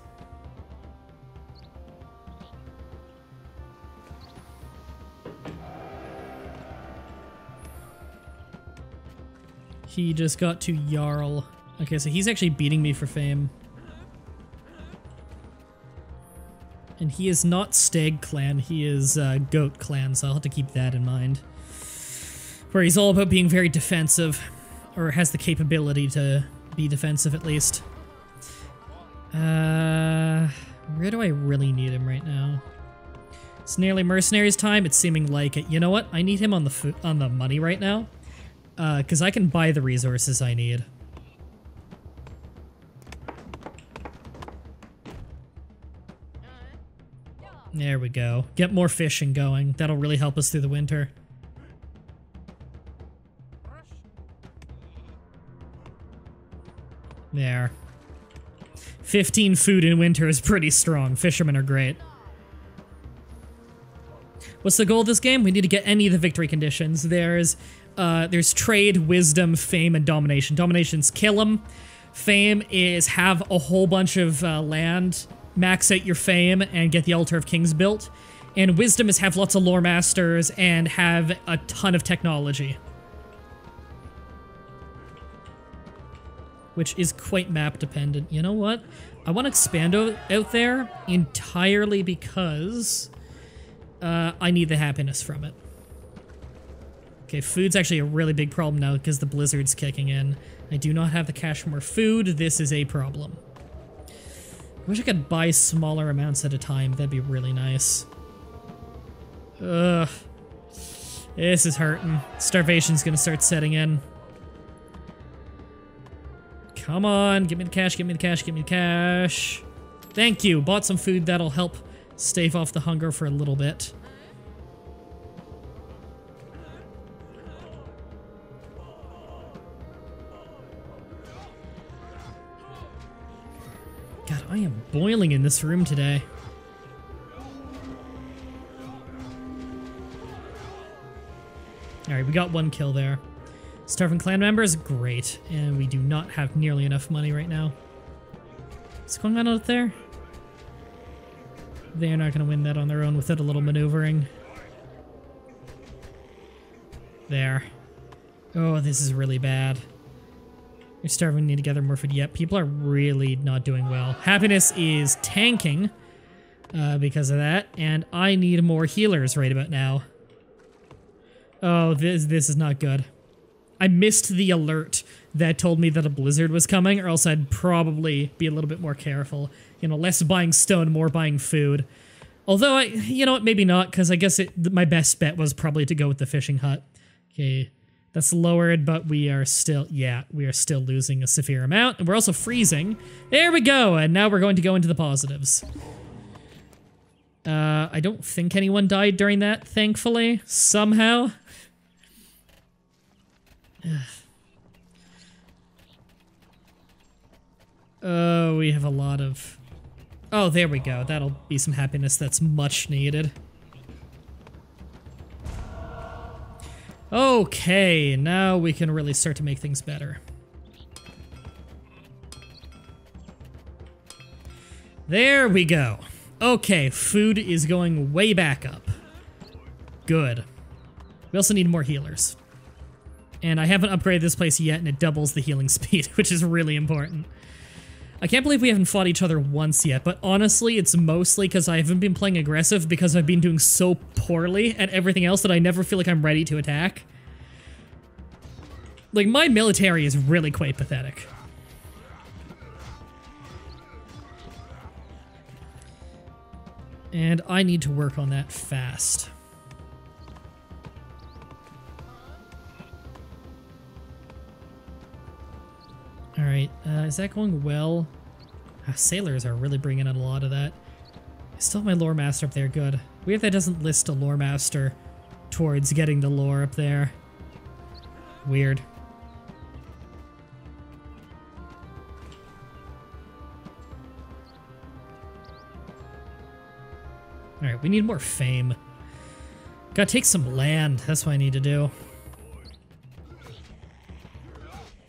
He just got to Jarl. Okay, so he's actually beating me for fame. And he is not Stag Clan, he is Goat Clan, so I'll have to keep that in mind. Where he's all about being very defensive, or has the capability to be defensive at least. Where do I really need him right now? It's nearly Mercenaries time, it's seeming like it. You know what? I need him on the money right now, because I can buy the resources I need. There we go. Get more fishing going. That'll really help us through the winter. There. 15 food in winter is pretty strong. Fishermen are great. What's the goal of this game? We need to get any of the victory conditions. There's trade, wisdom, fame, and domination. Domination's kill them. Fame is have a whole bunch of land, max out your fame, and get the Altar of Kings built. And wisdom is have lots of lore masters and have a ton of technology. Which is quite map dependent. You know what? I want to expand out there entirely because I need the happiness from it. Okay, food's actually a really big problem now because the blizzard's kicking in. I do not have the cash for more food. This is a problem. I wish I could buy smaller amounts at a time. That'd be really nice. Ugh. This is hurting. Starvation's gonna start setting in. Come on, give me the cash, give me the cash, give me the cash. Thank you. Bought some food that'll help stave off the hunger for a little bit. God, I am boiling in this room today. Alright, we got one kill there. Starving clan members? Great. And we do not have nearly enough money right now. What's going on out there? They're not going to win that on their own without a little maneuvering. There. Oh, this is really bad. You're starving, need to gather more food. Yep, people are really not doing well. Happiness is tanking because of that, and I need more healers right about now. Oh, this is not good. I missed the alert that told me that a blizzard was coming, or else I'd probably be a little bit more careful. You know, less buying stone, more buying food. Although, you know what, maybe not, because I guess my best bet was probably to go with the fishing hut. Okay, that's lowered, but we are still, yeah, we are still losing a severe amount, and we're also freezing. There we go, and now we're going to go into the positives. I don't think anyone died during that, thankfully, somehow. Oh, we have a lot of... Oh, there we go. That'll be some happiness that's much needed. Okay, now we can really start to make things better. There we go. Okay, food is going way back up. Good. We also need more healers. And I haven't upgraded this place yet, and it doubles the healing speed, which is really important. I can't believe we haven't fought each other once yet, but honestly, it's mostly because I haven't been playing aggressive because I've been doing so poorly at everything else that I never feel like I'm ready to attack. Like, my military is really quite pathetic. And I need to work on that fast. Alright, is that going well? Sailors are really bringing in a lot of that. I still have my lore master up there, good. Weird that doesn't list a lore master towards getting the lore up there. Weird. Alright, we need more fame. Gotta take some land, that's what I need to do.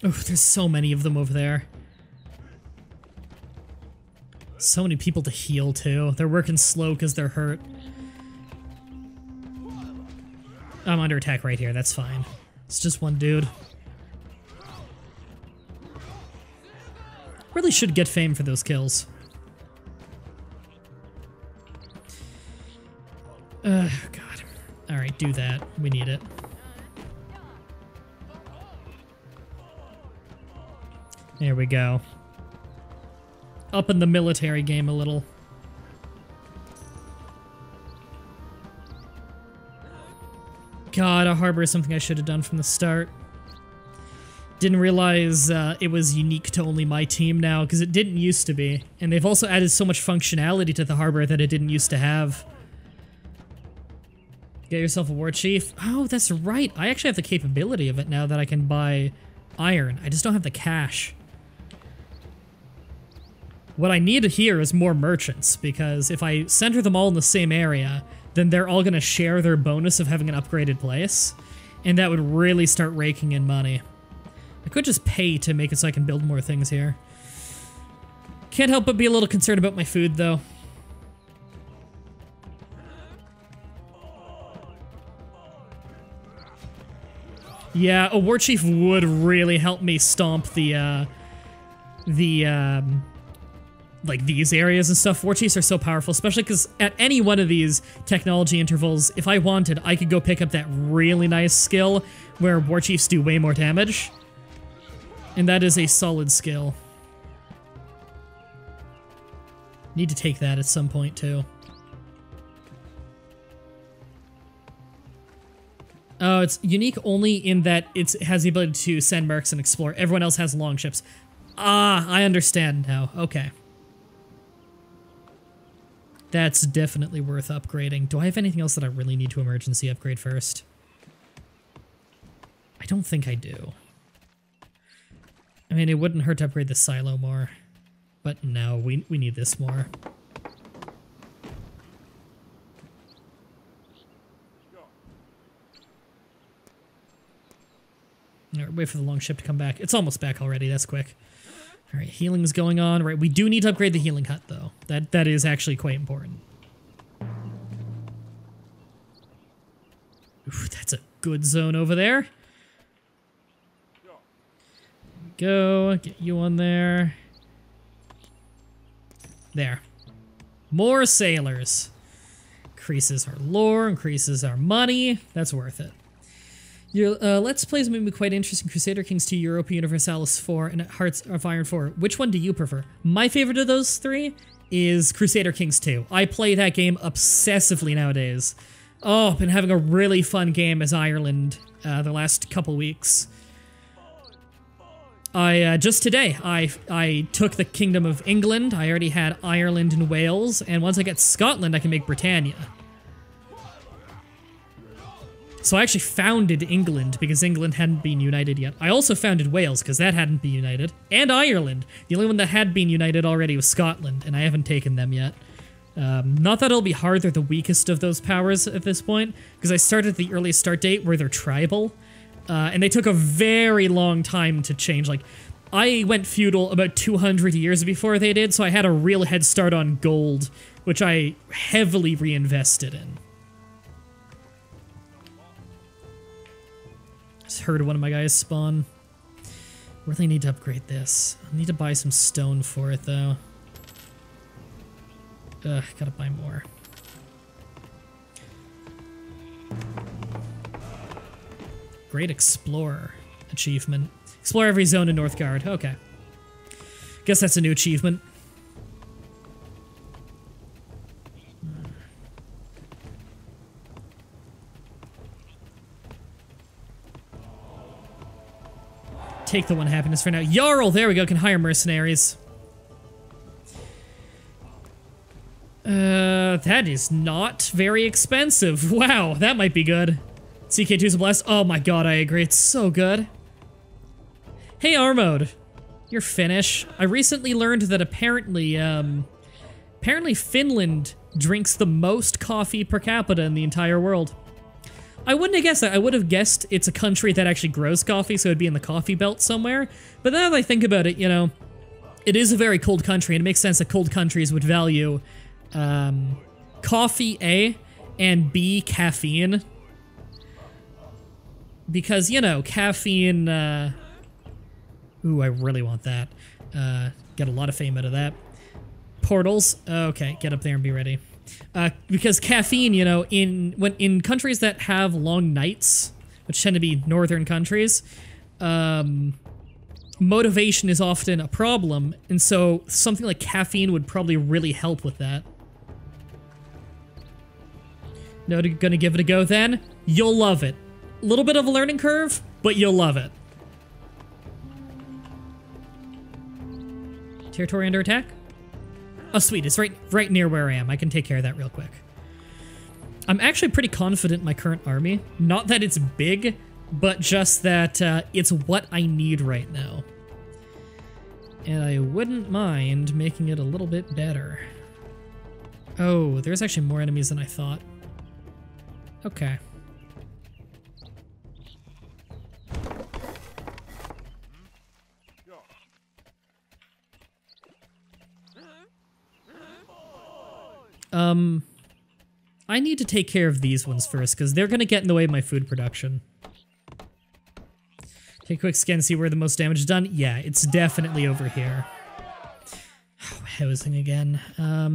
Oh, there's so many of them over there. So many people to heal, too. They're working slow because they're hurt. I'm under attack right here, that's fine. It's just one dude. Really should get fame for those kills. God. Alright, do that. We need it. There we go. Up in the military game a little. God, a harbor is something I should have done from the start. Didn't realize it was unique to only my team now, because it didn't used to be. And they've also added so much functionality to the harbor that it didn't used to have. Get yourself a war chief. Oh, that's right. I actually have the capability of it now that I can buy iron. I just don't have the cash. What I need here is more merchants, because if I center them all in the same area, then they're all going to share their bonus of having an upgraded place, and that would really start raking in money. I could just pay to make it so I can build more things here. Can't help but be a little concerned about my food, though. Yeah, a war chief would really help me stomp like these areas and stuff. War chiefs are so powerful, especially because at any one of these technology intervals, if I wanted, I could go pick up that really nice skill where war chiefs do way more damage. And that is a solid skill. Need to take that at some point, too. Oh, it's unique only in that it has the ability to send mercs and explore. Everyone else has longships. Ah, I understand now. Okay. That's definitely worth upgrading. Do I have anything else that I really need to emergency upgrade first? I don't think I do. I mean, it wouldn't hurt to upgrade the silo more. But no, we need this more. Alright, wait for the long ship to come back. It's almost back already, that's quick. Alright, healing's going on. Right, we do need to upgrade the healing hut, though. That is actually quite important. Ooh, that's a good zone over there. Go, get you on there. There. More sailors. Increases our lore, increases our money. That's worth it. Your Let's Plays made me quite interesting. Crusader Kings 2, Europa Universalis 4, and Hearts of Iron 4. Which one do you prefer? My favorite of those three is Crusader Kings 2. I play that game obsessively nowadays. Oh, been having a really fun game as Ireland the last couple weeks. Just today, I took the Kingdom of England. I already had Ireland and Wales, and once I get Scotland, I can make Britannia. So I actually founded England because England hadn't been united yet. I also founded Wales because that hadn't been united. And Ireland. The only one that had been united already was Scotland, and I haven't taken them yet. Not that it'll be hard, they're the weakest of those powers at this point, because I started at the earliest start date where they're tribal. And they took a very long time to change. Like, I went feudal about 200 years before they did, so I had a real head start on gold, which I heavily reinvested in. Just heard one of my guys spawn. Really need to upgrade this. I need to buy some stone for it, though. Ugh, gotta buy more. Great Explorer achievement. Explore every zone in Northgard. Okay. Guess that's a new achievement. Take the 1 happiness for now. Jarl, there we go, can hire mercenaries. That is not very expensive. Wow, that might be good. CK2's a blast. Oh my god, I agree. It's so good. Hey, Armode. You're Finnish. I recently learned that apparently Finland drinks the most coffee per capita in the entire world. I wouldn't have guessed that. I would have guessed it's a country that actually grows coffee, so it'd be in the coffee belt somewhere. But now that I think about it, you know, it is a very cold country, and it makes sense that cold countries would value coffee, A, and B, caffeine. Because, you know, caffeine, ooh, I really want that. Get a lot of fame out of that. Portals. Okay, get up there and be ready. Because caffeine, you know, in countries that have long nights, which tend to be northern countries, motivation is often a problem, and so something like caffeine would probably really help with that. No, gonna give it a go then? You'll love it. A little bit of a learning curve, but you'll love it. Territory under attack? Oh, sweet. It's right near where I am. I can take care of that real quick. I'm actually pretty confident in my current army. Not that it's big, but just that it's what I need right now. And I wouldn't mind making it a little bit better. Oh, there's actually more enemies than I thought. Okay. I need to take care of these ones first, because they're gonna get in the way of my food production. Take a quick scan, see where the most damage is done. Yeah, it's definitely over here. Oh, housing again.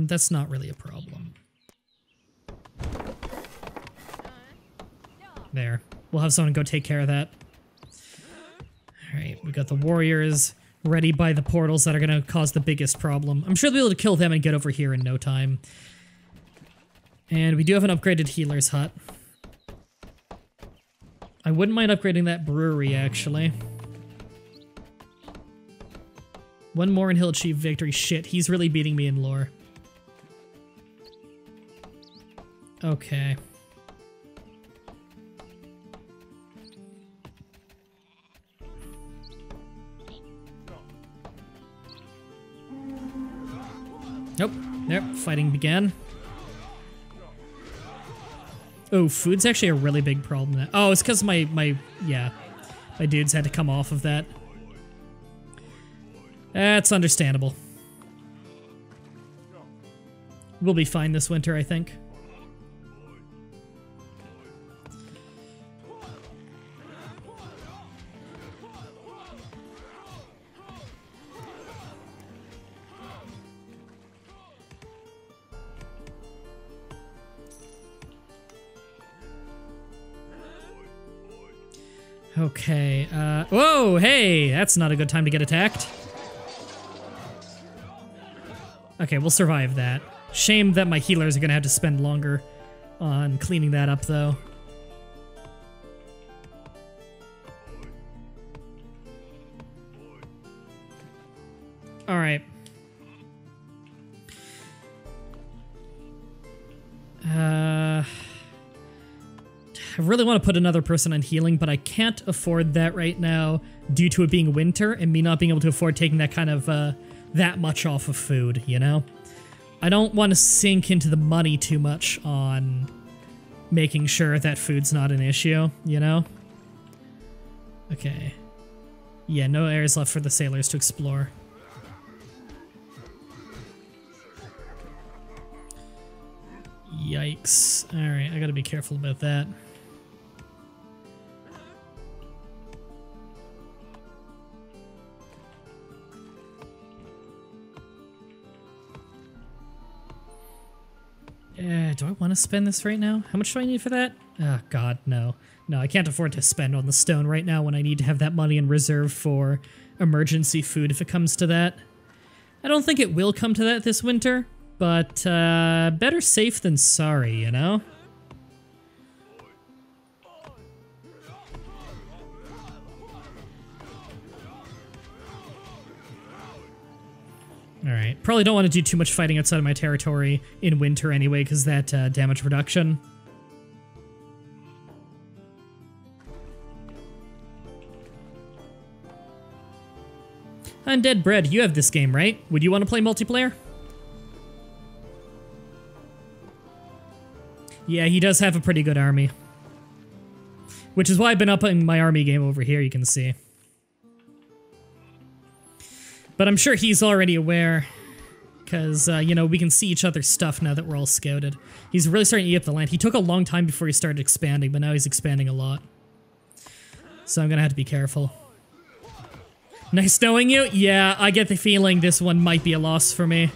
That's not really a problem. There. We'll have someone go take care of that. Alright, we got the warriors ready by the portals that are gonna cause the biggest problem. I'm sure they'll be able to kill them and get over here in no time. And we do have an upgraded healer's hut. I wouldn't mind upgrading that brewery, actually. One more and he'll achieve victory. Shit, he's really beating me in lore. Okay. Nope. There, fighting began. Oh, food's actually a really big problem now. Oh, it's because my dudes had to come off of that. That's understandable. We'll be fine this winter, I think. Okay, whoa, hey, that's not a good time to get attacked. Okay, we'll survive that. Shame that my healers are gonna have to spend longer on cleaning that up, though. Alright. I really want to put another person on healing, but I can't afford that right now due to it being winter and me not being able to afford taking that kind of, that much off of food, you know? I don't want to sink into the money too much on making sure that food's not an issue, you know? Okay. Yeah, no areas left for the sailors to explore. Yikes. Alright, I gotta be careful about that. Do I want to spend this right now? How much do I need for that? Oh, God, no. No, I can't afford to spend on the stone right now when I need to have that money in reserve for emergency food if it comes to that. I don't think it will come to that this winter, but better safe than sorry, you know? Alright, probably don't want to do too much fighting outside of my territory in winter anyway, because that damage reduction. Undead Bread, you have this game, right? Would you want to play multiplayer? Yeah, he does have a pretty good army. Which is why I've been upping my army game over here, you can see. But I'm sure he's already aware, because, you know, we can see each other's stuff now that we're all scouted. He's really starting to eat up the land. He took a long time before he started expanding, but now he's expanding a lot. So I'm gonna have to be careful. Nice knowing you? Yeah, I get the feeling this one might be a loss for me.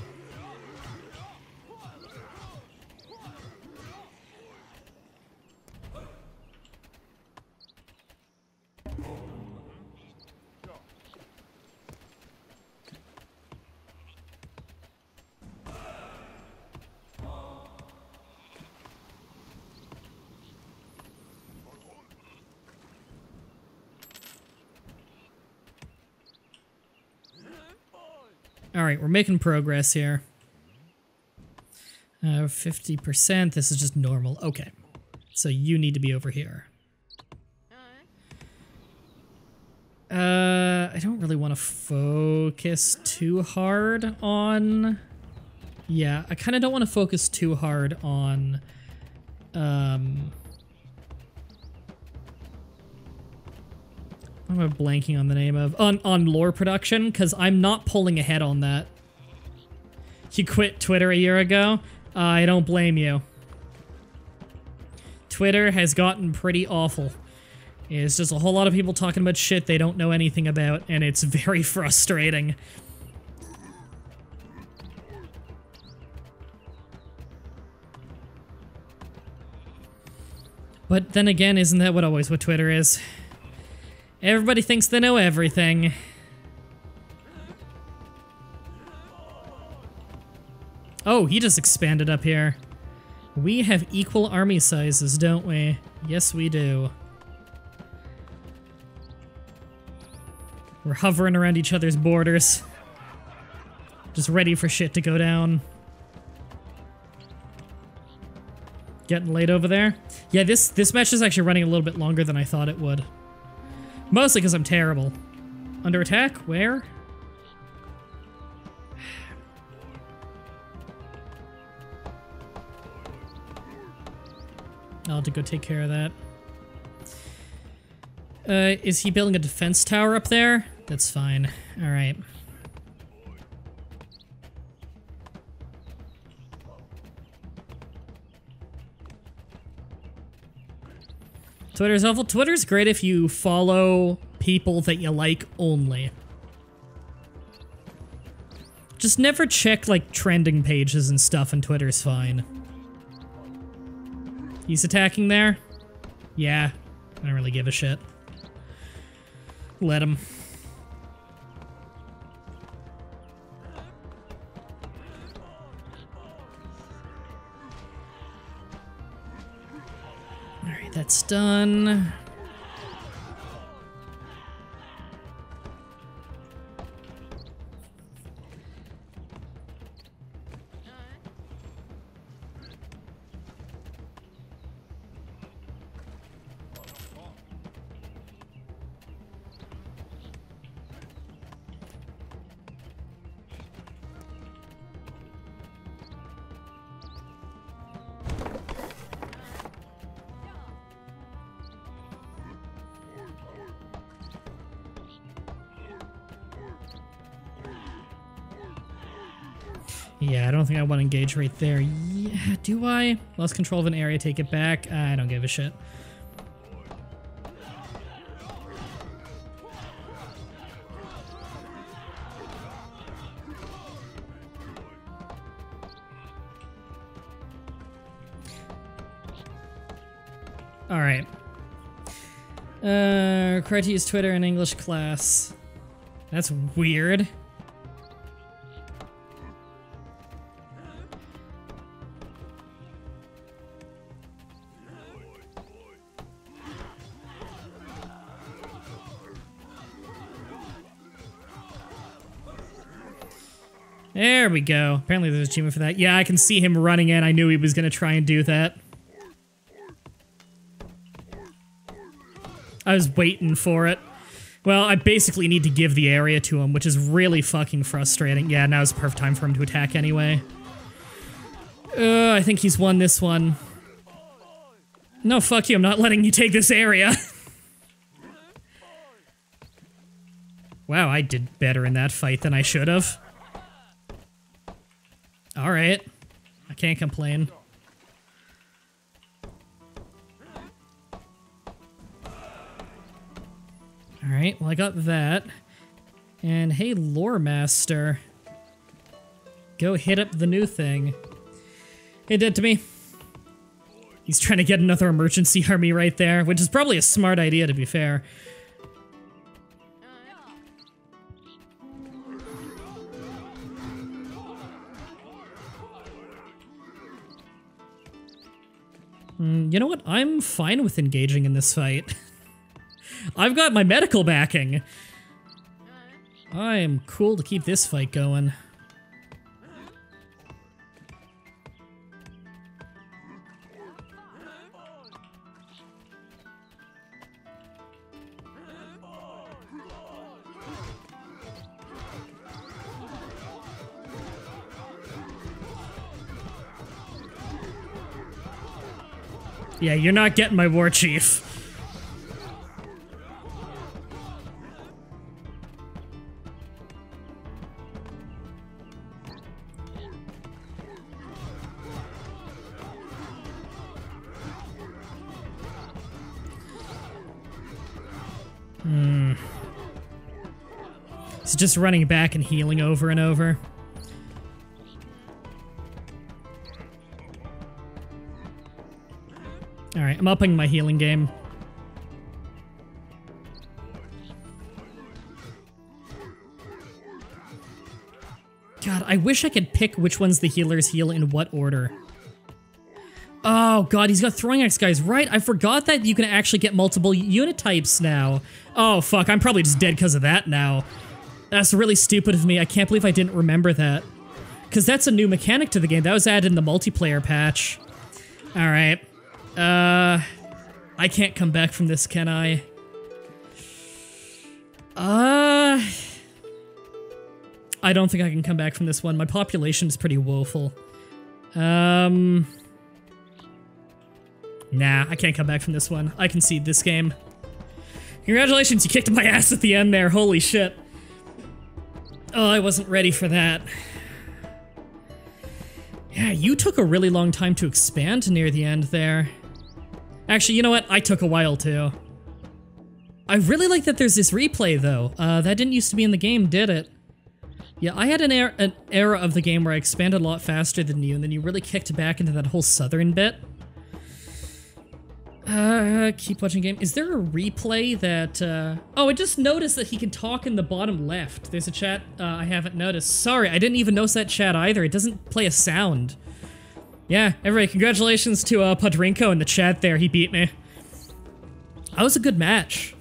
Alright, we're making progress here. 50%, this is just normal. Okay. So you need to be over here. I don't really want to focus too hard on... Yeah, I kind of don't want to focus too hard on... What am I blanking on the name of? On lore production, because I'm not pulling ahead on that. You quit Twitter a year ago? I don't blame you. Twitter has gotten pretty awful. It's just a whole lot of people talking about shit they don't know anything about, and it's very frustrating. But then again, isn't that what Twitter is? Everybody thinks they know everything. Oh, he just expanded up here. We have equal army sizes, don't we? Yes, we do. We're hovering around each other's borders. Just ready for shit to go down. Getting late over there? Yeah, this match is actually running a little bit longer than I thought it would. Mostly because I'm terrible. Under attack? Where? I'll have to go take care of that. Is he building a defense tower up there? That's fine. Alright. Twitter's awful. Twitter's great if you follow people that you like only. Just never check, like, trending pages and stuff, and Twitter's fine. He's attacking there? Yeah. I don't really give a shit. Let him. Alright, that's done. Yeah, I don't think I want to engage right there. Yeah, do I? Lost control of an area, take it back? I don't give a shit. Alright. Required to use Twitter in English class. That's weird. There we go. Apparently there's an achievement for that. Yeah, I can see him running in. I knew he was going to try and do that. I was waiting for it. Well, I basically need to give the area to him, which is really fucking frustrating. Yeah, now's the perfect time for him to attack anyway. I think he's won this one. No, fuck you. I'm not letting you take this area. Wow, I did better in that fight than I should have. Alright. I can't complain. Alright, well I got that. And hey, Lore Master. Go hit up the new thing. It did to me. He's trying to get another emergency army right there, which is probably a smart idea to be fair. You know what? I'm fine with engaging in this fight. I've got my medical backing. I am cool to keep this fight going. Yeah, you're not getting my war chief. It's just running back and healing over and over. Alright, I'm upping my healing game. God, I wish I could pick which ones the healers heal in what order. Oh god, he's got throwing axe guys, right? I forgot that you can actually get multiple unit types now. Oh fuck, I'm probably just dead because of that now. That's really stupid of me. I can't believe I didn't remember that. Because that's a new mechanic to the game. That was added in the multiplayer patch. Alright. I can't come back from this, can I? I don't think I can come back from this one. My population is pretty woeful. Nah, I can't come back from this one. I concede this game. Congratulations, you kicked my ass at the end there. Holy shit. Oh, I wasn't ready for that. Yeah, you took a really long time to expand near the end there. Actually, you know what? I took a while too. I really like that there's this replay though. That didn't used to be in the game, did it? Yeah, I had an era of the game where I expanded a lot faster than you, and then you really kicked back into that whole southern bit. Keep watching game. Is there a replay that, oh, I just noticed that he can talk in the bottom left. There's a chat, I haven't noticed. Sorry, I didn't even notice that chat either. It doesn't play a sound. Yeah, everybody, congratulations to, Podrinko in the chat there. He beat me. That was a good match.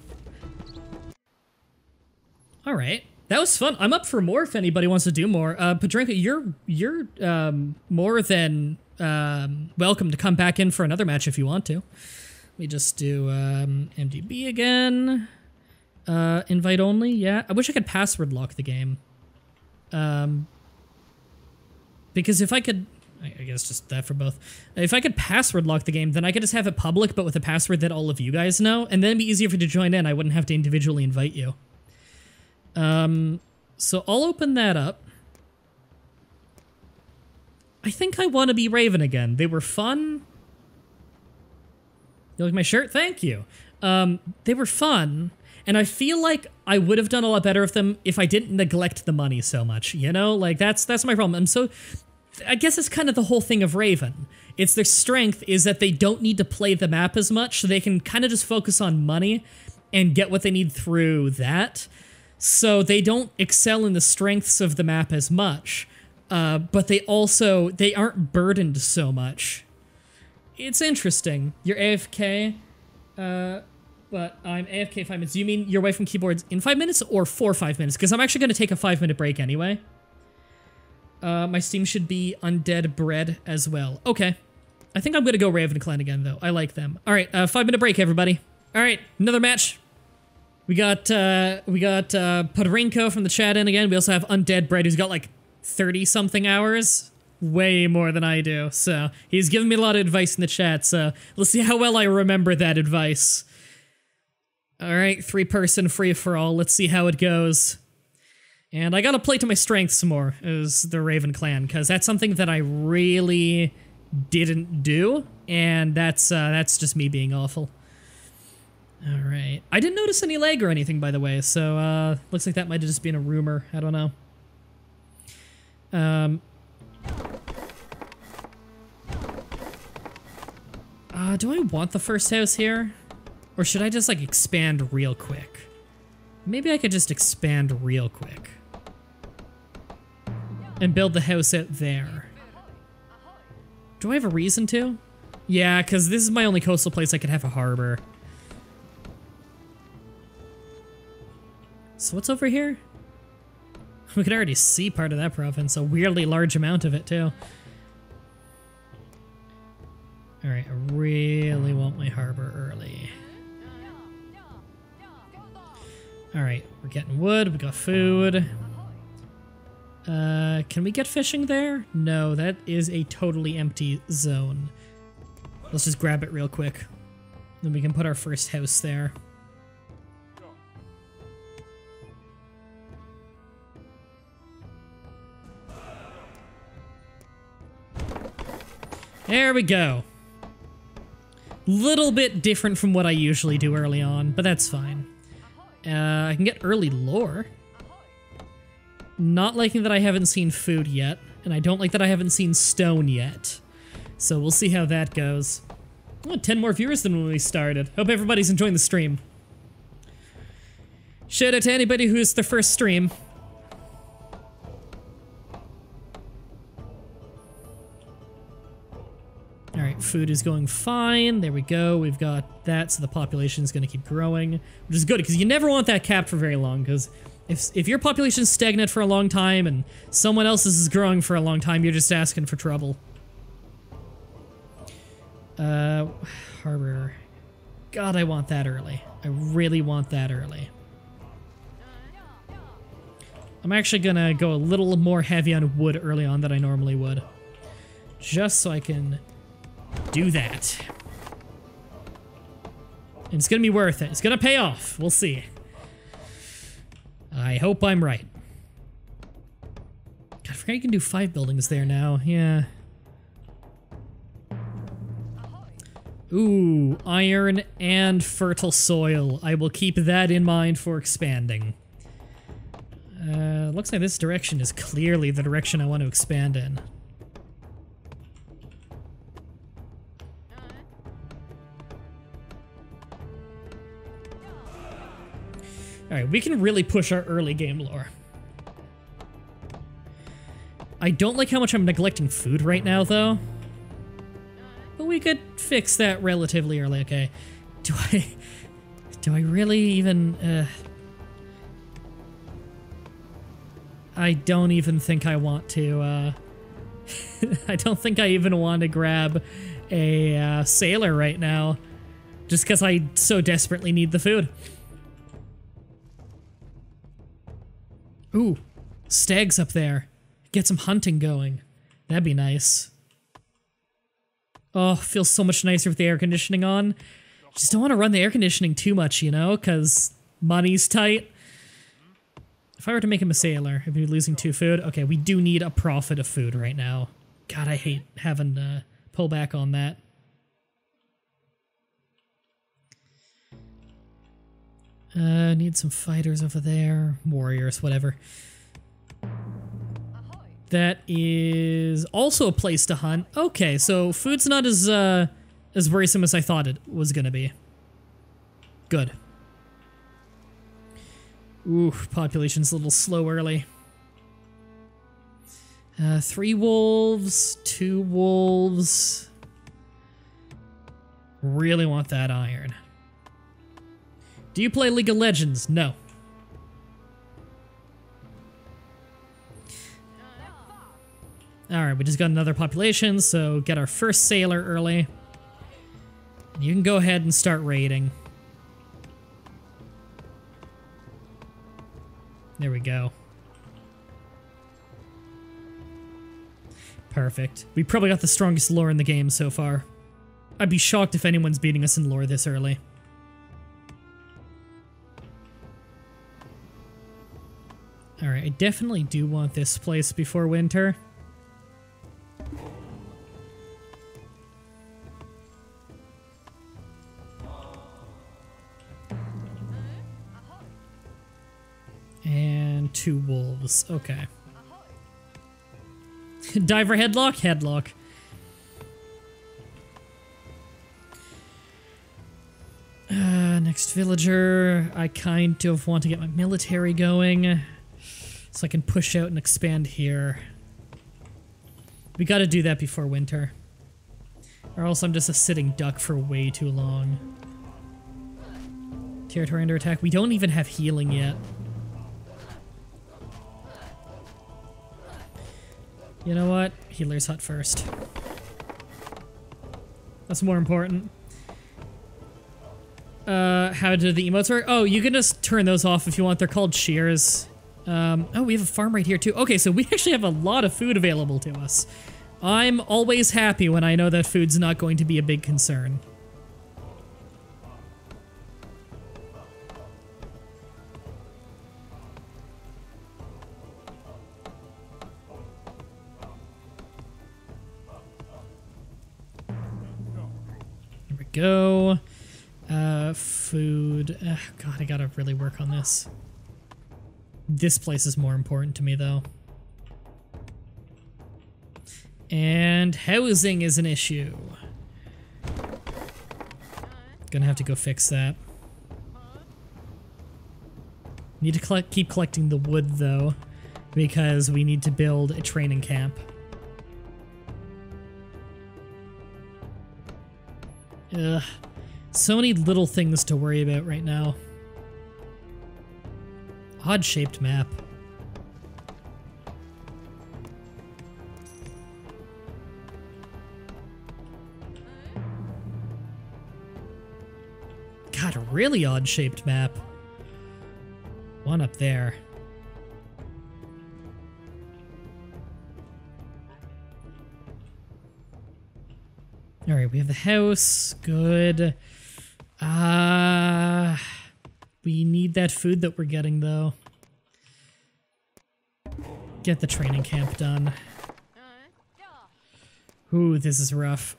Alright. That was fun. I'm up for more if anybody wants to do more. Podrinko, you're more than, welcome to come back in for another match if you want to. Let me just do MDB again. Invite only, yeah. I wish I could password lock the game. Because if I could, I guess just that for both. If I could password lock the game, then I could just have it public, but with a password that all of you guys know, and then it'd be easier for you to join in. I wouldn't have to individually invite you. So I'll open that up. I think I want to be Raven again. They were fun. You like my shirt? Thank you. They were fun, and I feel like I would have done a lot better with them if I didn't neglect the money so much, you know? Like, that's my problem. I guess it's kind of the whole thing of Raven, It's their strength is that they don't need to play the map as much, so they can kind of just focus on money and get what they need through that. So they don't excel in the strengths of the map as much, but they aren't burdened so much. It's interesting. You're AFK, but I'm AFK 5 minutes. Do you mean you're away from keyboards in 5 minutes or for 5 minutes? Because I'm actually going to take a 5-minute break anyway. My Steam should be Mah-Dry-Bread as well. Okay. I think I'm going to go Raven Clan again, though. I like them. All right, 5-minute break, everybody. All right, another match. We got Podrinko from the chat in again. We also have Undead-Bread, who's got like 30-something hours. Way more than I do. So he's giving me a lot of advice in the chat, so let's see how well I remember that advice. All right, 3-person free-for-all. Let's see how it goes. And I gotta play to my strengths some more as the Raven Clan, because that's something that I really didn't do, and that's just me being awful. All right. I didn't notice any lag or anything, by the way, so looks like that might have just been a rumor. I don't know. Do I want the first house here? Or should I just, like, expand real quick? Maybe I could just expand real quick. And build the house out there. Do I have a reason to? Yeah, because this is my only coastal place I could have a harbor. So what's over here? We can already see part of that province, a weirdly large amount of it, too. Alright, I really want my harbor early. Alright, we're getting wood, we got food. Can we get fishing there? No, that is a totally empty zone. Let's just grab it real quick. Then we can put our first house there. There we go. Little bit different from what I usually do early on, but that's fine. I can get early lore. Not liking that I haven't seen food yet, and I don't like that I haven't seen stone yet. So we'll see how that goes. Oh, 10 more viewers than when we started. Hope everybody's enjoying the stream. Shout out to anybody who's their first stream. Alright, food is going fine. There we go. We've got that, so the population is going to keep growing. Which is good, because you never want that capped for very long, because if your population is stagnant for a long time and someone else's is growing for a long time, you're just asking for trouble. Harbor. God, I want that early. I really want that early. I'm actually gonna go a little more heavy on wood early on than I normally would. Just so I can do that. And it's gonna be worth it. It's gonna pay off. We'll see. I hope I'm right. God, I forgot you can do 5 buildings there now. Yeah. Ooh, iron and fertile soil. I will keep that in mind for expanding. Looks like this direction is clearly the direction I want to expand in. Alright, we can really push our early game lore. I don't like how much I'm neglecting food right now, though. But we could fix that relatively early. Okay. Do I really even, I don't even think I want to, I don't think I even want to grab a, sailor right now. Just because I so desperately need the food. Ooh, stags up there. Get some hunting going. That'd be nice. Oh, feels so much nicer with the air conditioning on. Just don't want to run the air conditioning too much, you know, because money's tight. If I were to make him a sailor, if he'd be losing 2 food. Okay, we do need a profit of food right now. God, I hate having to pull back on that. Need some fighters over there. Warriors, whatever. That is also a place to hunt. Okay, so food's not as worrisome as I thought it was gonna be. Good. Ooh, population's a little slow early. 3 wolves, 2 wolves. Really want that iron. Do you play League of Legends? No. Alright, we just got another population, so get our first sailor early. You can go ahead and start raiding. There we go. Perfect. We probably got the strongest lore in the game so far. I'd be shocked if anyone's beating us in lore this early. Alright, I definitely do want this place before winter. And 2 wolves. Okay. Diver headlock? Headlock. Next villager. I kind of want to get my military going so I can push out and expand here. We gotta do that before winter. Or else I'm just a sitting duck for way too long. Territory under attack. We don't even have healing yet. You know what? Healer's hut first. That's more important. How do the emotes work? Oh, you can just turn those off if you want. They're called shears. Oh, we have a farm right here too. Okay, so we actually have a lot of food available to us. I'm always happy when I know that food's not going to be a big concern. Go. Food. God, I gotta really work on this. This place is more important to me, though. And housing is an issue. Gonna have to go fix that. Need to keep collecting the wood, though, because we need to build a training camp. Ugh. So many little things to worry about right now. Odd-shaped map. God, a really odd-shaped map. One up there. Alright, we have the house. Good. We need that food that we're getting, though. Get the training camp done. Ooh, this is rough.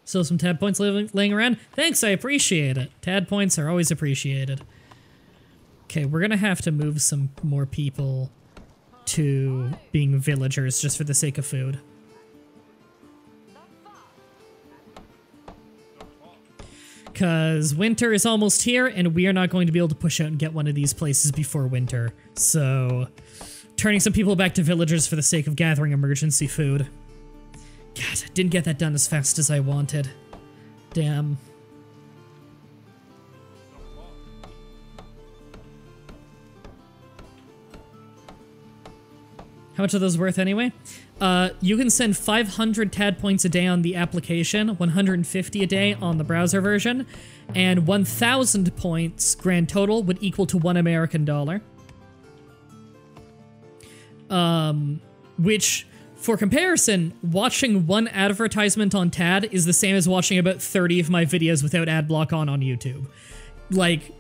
So some TAD points laying around? Thanks, I appreciate it. TAD points are always appreciated. Okay, we're gonna have to move some more people to being villagers just for the sake of food. Because winter is almost here and we are not going to be able to push out and get one of these places before winter. So, turning some people back to villagers for the sake of gathering emergency food. God, I didn't get that done as fast as I wanted. Damn. How much are those worth anyway? You can send 500 TAD points a day on the application, 150 a day on the browser version, and 1,000 points grand total would equal to $1 American. Which, for comparison, watching one advertisement on TAD is the same as watching about 30 of my videos without ad block on YouTube. Like,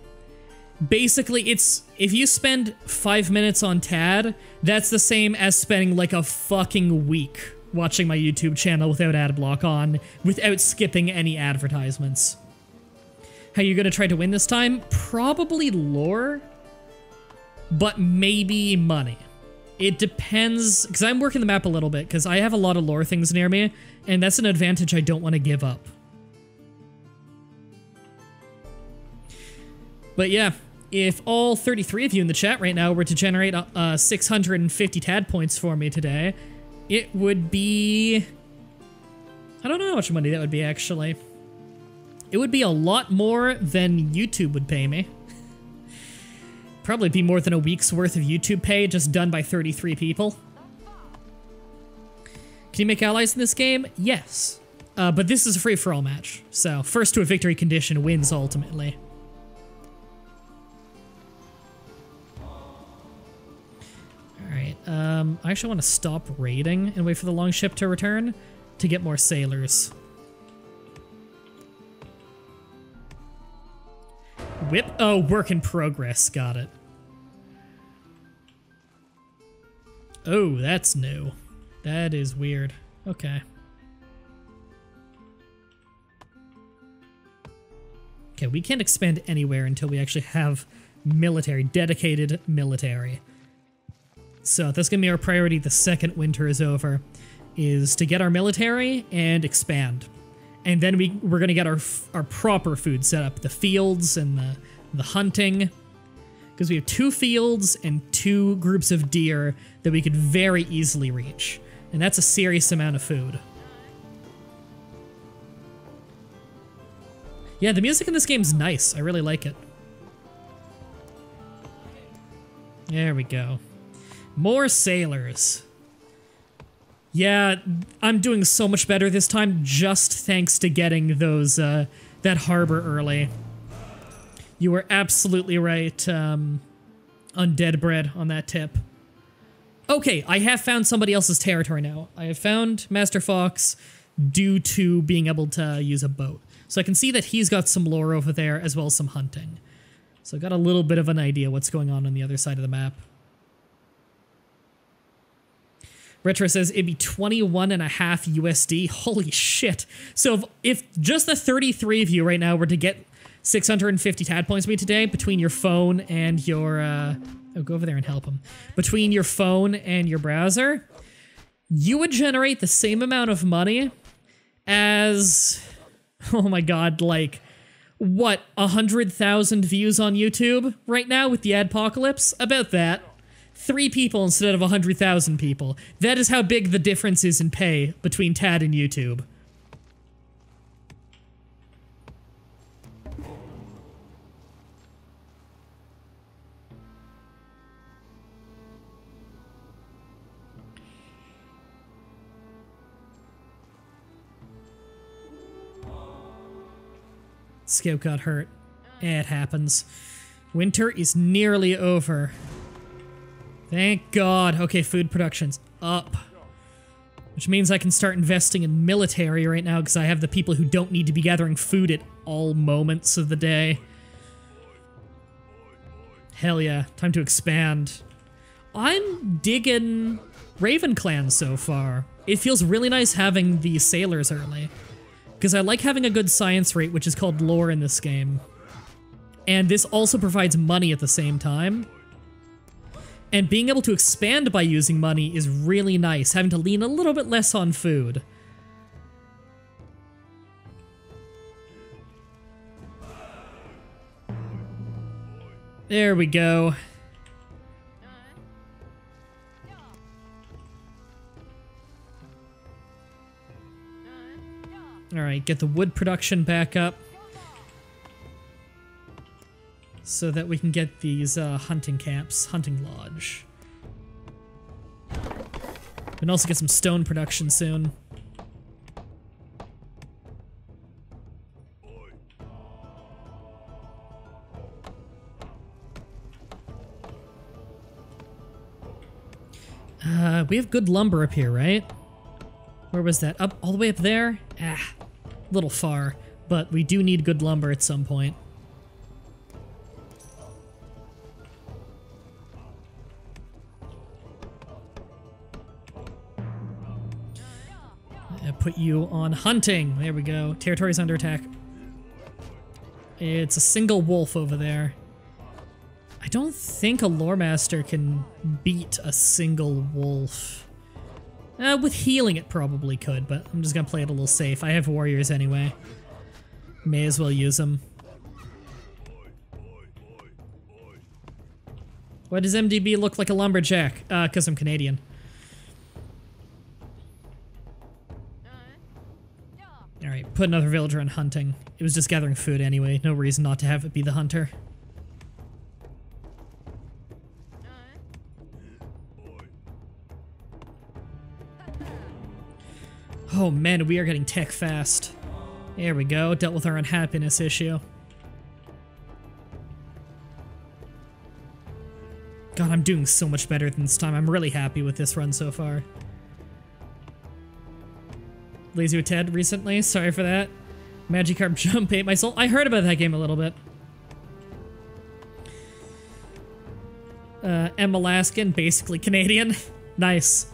basically, it's, if you spend 5 minutes on TAD, that's the same as spending like a fucking week watching my YouTube channel without ad block on, without skipping any advertisements. How you gonna try to win this time? Probably lore, but maybe money. It depends, because I'm working the map a little bit, because I have a lot of lore things near me, and that's an advantage I don't want to give up. But yeah, if all 33 of you in the chat right now were to generate 650 TAD points for me today, it would be... I don't know how much money that would be, actually. It would be a lot more than YouTube would pay me. Probably be more than a week's worth of YouTube pay just done by 33 people. Can you make allies in this game? Yes. But this is a free-for-all match, so first to a victory condition wins ultimately. Alright, I actually want to stop raiding and wait for the longship to return to get more sailors. Whip? Oh, work in progress. Got it. Oh, that's new. That is weird. Okay. Okay, we can't expand anywhere until we actually have military, dedicated military. So that's gonna be our priority the second winter is over, is to get our military and expand. And then we're gonna get our proper food set up, the fields and the hunting, because we have 2 fields and 2 groups of deer that we could very easily reach, and that's a serious amount of food. Yeah, the music in this game's nice. I really like it. There we go. More sailors. Yeah, I'm doing so much better this time just thanks to getting those, that harbor early. You were absolutely right, Undead-Bread on that tip. Okay, I have found somebody else's territory now. I have found Master Fox due to being able to use a boat. So I can see that he's got some lore over there as well as some hunting. So I got a little bit of an idea what's going on the other side of the map. Retro says it'd be 21.5 USD. Holy shit. So if just the 33 of you right now were to get 650 TAD points me today between your phone and your, oh, go over there and help him. Between your phone and your browser, you would generate the same amount of money as, oh my god, like, what, 100,000 views on YouTube right now with the adpocalypse? About that. 3 people instead of 100,000 people. That is how big the difference is in pay between TAD and YouTube. Scout got hurt. It happens. Winter is nearly over. Thank God. Okay, food production's up. Which means I can start investing in military right now because I have the people who don't need to be gathering food at all moments of the day. Hell yeah. Time to expand. I'm digging Raven Clan so far. It feels really nice having the sailors early. Because I like having a good science rate, which is called lore in this game. And this also provides money at the same time. And being able to expand by using money is really nice, having to lean a little bit less on food. There we go. Alright, get the wood production back up. So that we can get these hunting camps, hunting lodge. We can also get some stone production soon. We have good lumber up here, right? Where was that? Up, all the way up there? Ah, a little far, but we do need good lumber at some point. Put you on hunting. There we go. Territory's under attack. It's a single wolf over there. I don't think a lore master can beat a single wolf. With healing it probably could, but I'm just gonna play it a little safe. I have warriors anyway. May as well use them. Why does MDB look like a lumberjack? Because I'm Canadian. Alright, put another villager on hunting. It was just gathering food anyway. No reason not to have it be the hunter. Oh man, we are getting tech fast. There we go, dealt with our unhappiness issue. God, I'm doing so much better than this time. I'm really happy with this run so far. Lazy with Ted recently, sorry for that. Magikarp Jump ate my soul. I heard about that game a little bit. I'm Alaskan, basically Canadian. Nice.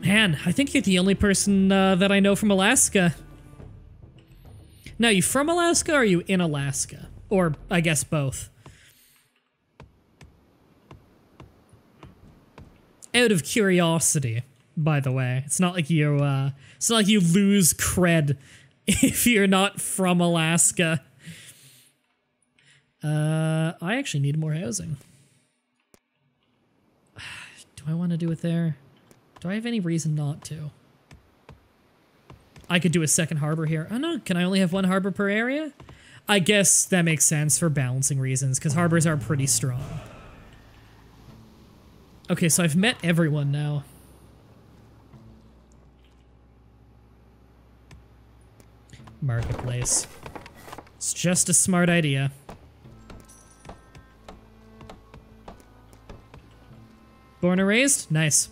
Man, I think you're the only person that I know from Alaska. Now, you from Alaska or are you in Alaska? Or, I guess, both. Out of curiosity, by the way. It's not like you lose cred if you're not from Alaska. I actually need more housing. Do I want to do it there? Do I have any reason not to? I could do a second harbor here. Oh no, can I only have one harbor per area? I guess that makes sense for balancing reasons, because harbors are pretty strong. Okay, so I've met everyone now. Marketplace. It's just a smart idea. Born and raised? Nice.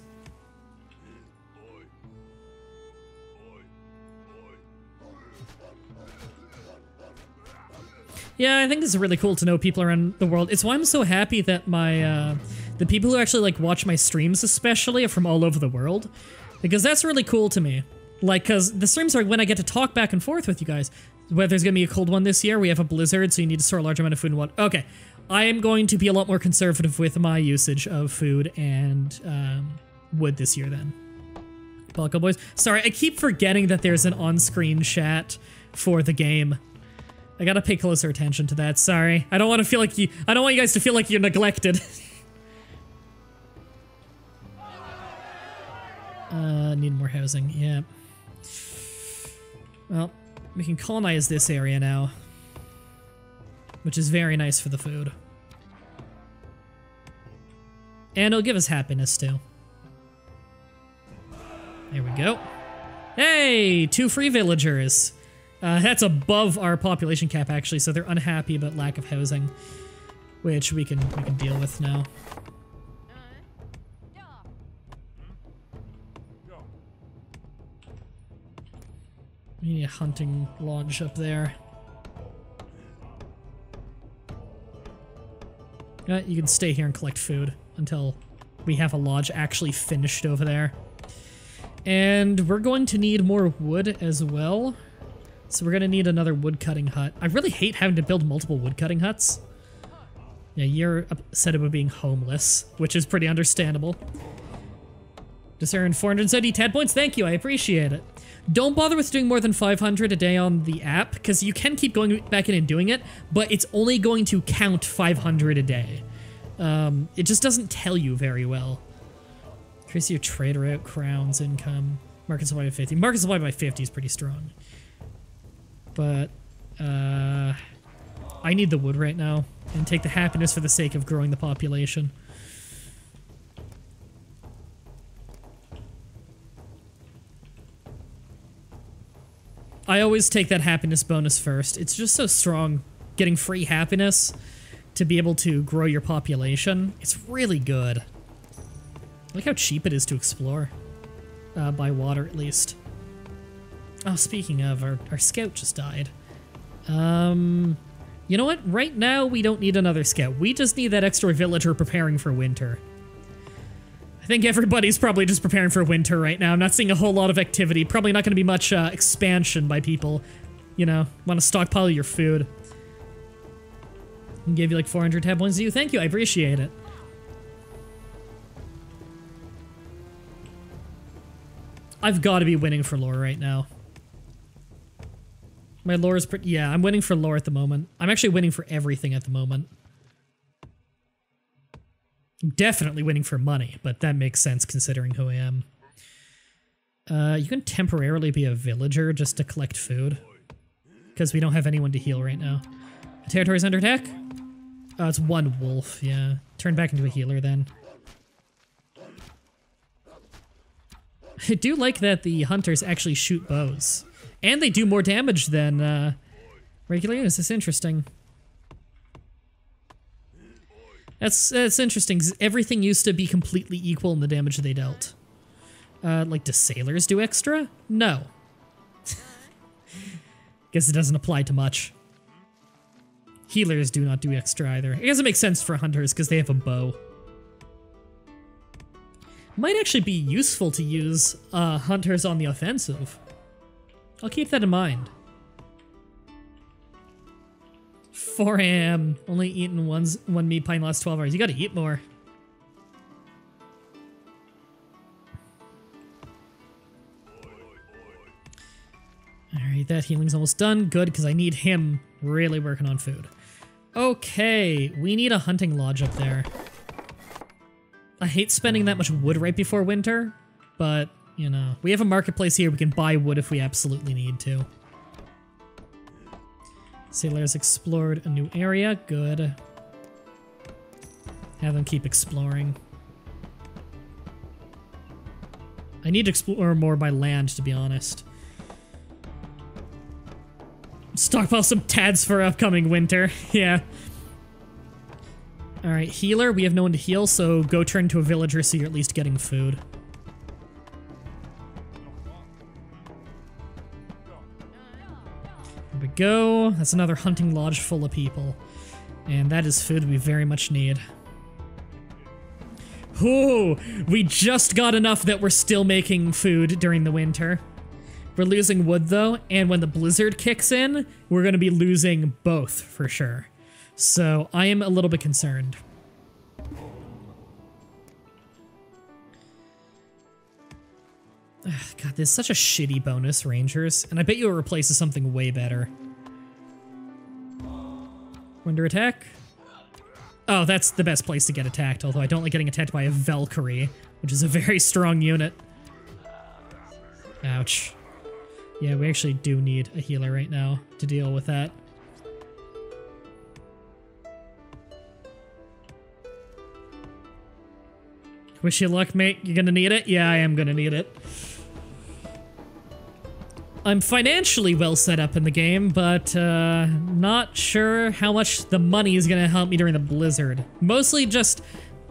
Yeah, I think it's really cool to know people around the world. It's why I'm so happy that my, the people who actually, like, watch my streams especially are from all over the world. Because that's really cool to me. Like, because the streams are when I get to talk back and forth with you guys. Whether there's gonna be a cold one this year, we have a blizzard, so you need to store a large amount of food and water. Okay, I am going to be a lot more conservative with my usage of food and wood this year then. Welcome, boys. Sorry, I keep forgetting that there's an on-screen chat for the game. I gotta pay closer attention to that, sorry. I don't want to feel like I don't want you guys to feel like you're neglected. Need more housing, yeah. Well, we can colonize this area now. Which is very nice for the food. And it'll give us happiness, too. There we go. Hey! 2 free villagers! That's above our population cap, actually, so they're unhappy about lack of housing. Which we can deal with now. We need a hunting lodge up there. You can stay here and collect food until we have a lodge actually finished over there. And we're going to need more wood as well. So we're going to need another woodcutting hut. I really hate having to build multiple woodcutting huts. Yeah, you're upset about being homeless, which is pretty understandable. Just earned 470 TED points. Thank you, I appreciate it. Don't bother with doing more than 500 a day on the app, because you can keep going back in and doing it, but it's only going to count 500 a day. It just doesn't tell you very well. Increase your trader out, crowns, income. Market supply by 50. Market supply by 50 is pretty strong. But, I need the wood right now, and take the happiness for the sake of growing the population. I always take that happiness bonus first. It's just so strong, getting free happiness to be able to grow your population. It's really good. Look how cheap it is to explore. By water, at least. Oh, speaking of, our scout just died. You know what? Right now, we don't need another scout. We just need that extra villager preparing for winter. I think everybody's probably just preparing for winter right now. I'm not seeing a whole lot of activity. Probably not going to be much expansion by people. You know, want to stockpile your food. And give you like 400 tab points to you. Thank you, I appreciate it. I've got to be winning for lore right now. My lore is pretty... Yeah, I'm winning for lore at the moment. I'm actually winning for everything at the moment. I'm definitely winning for money, but that makes sense considering who I am. You can temporarily be a villager just to collect food. Because we don't have anyone to heal right now. The territory's under attack? Oh, it's one wolf, yeah. Turn back into a healer then. I do like that the hunters actually shoot bows. And they do more damage than regular units. That's interesting. That's interesting, 'cause everything used to be completely equal in the damage they dealt. Like, do sailors do extra? No. Guess it doesn't apply to much. Healers do not do extra either. I guess it makes sense for hunters because they have a bow. Might actually be useful to use hunters on the offensive. I'll keep that in mind. 4 AM. Only eaten one meat pie in the last 12 hours. You gotta eat more. Alright, that healing's almost done. Good, because I need him really working on food. Okay, we need a hunting lodge up there. I hate spending that much wood right before winter, but, you know, we have a marketplace here. We can buy wood if we absolutely need to. Sailors explored a new area. Good. Have them keep exploring. I need to explore more by land, to be honest. Stockpile some tads for upcoming winter. Yeah. Alright, healer. We have no one to heal, so go turn into a villager so you're at least getting food. There we go. That's another hunting lodge full of people. And that is food we very much need. Ooh, we just got enough that we're still making food during the winter. We're losing wood though, and when the blizzard kicks in, we're gonna be losing both for sure. So I am a little bit concerned. Ugh, God, this is such a shitty bonus, Rangers, and I bet you'll replace with something way better. Under attack? Oh, that's the best place to get attacked, although I don't like getting attacked by a Valkyrie, which is a very strong unit. Ouch. Yeah, we actually do need a healer right now to deal with that. Wish you luck, mate. You're gonna need it? Yeah, I am gonna need it. I'm financially well set up in the game, but not sure how much the money is gonna help me during the blizzard. Mostly just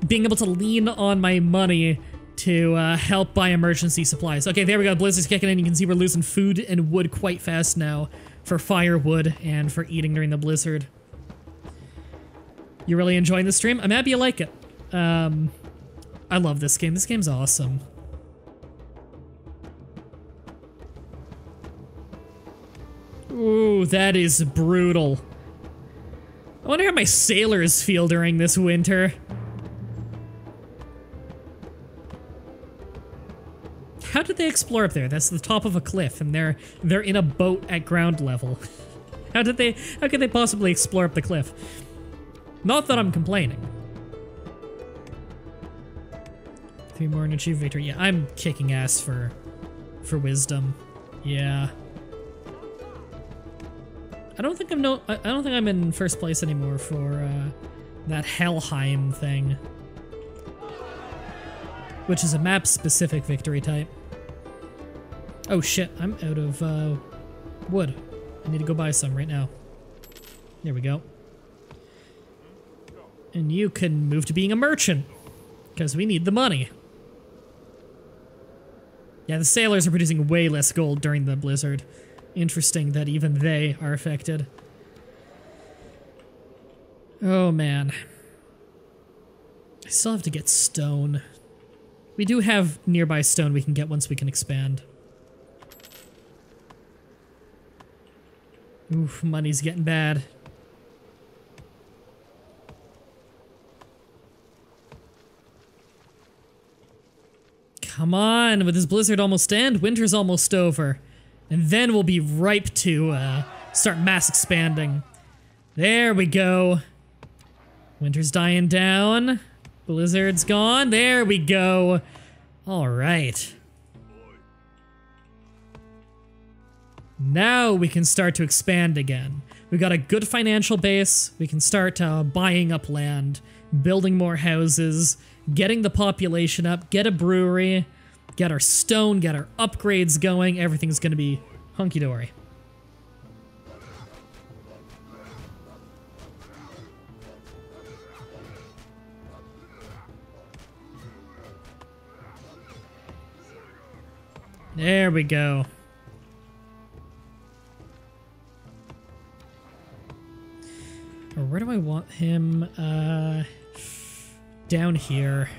being able to lean on my money to help buy emergency supplies. Okay, there we go. Blizzard's kicking in. You can see we're losing food and wood quite fast now for firewood and for eating during the blizzard. You really enjoying the stream? I'm happy you like it. I love this game. This game's awesome. Ooh, that is brutal. I wonder how my sailors feel during this winter. How did they explore up there? That's the top of a cliff, and they're in a boat at ground level. How could they possibly explore up the cliff? Not that I'm complaining. 3 more and achieve victory. Yeah, I'm kicking ass for wisdom. Yeah. I don't think I'm in first place anymore for that Helheim thing, which is a map-specific victory type. Oh shit, I'm out of wood. I need to go buy some right now. There we go. And you can move to being a merchant, because we need the money. Yeah, the sailors are producing way less gold during the blizzard. Interesting that even they are affected. Oh man. I still have to get stone. We do have nearby stone we can get once we can expand. Oof, money's getting bad. Come on, with this blizzard almost end, winter's almost over. And then we'll be ripe to start mass expanding. There we go. Winter's dying down. Blizzard's gone. There we go. All right. Now we can start to expand again. We've got a good financial base. We can start buying up land, building more houses, getting the population up, get a brewery, get our stone, get our upgrades going. Everything's going to be hunky-dory. There we go. Or where do I want him? Down here.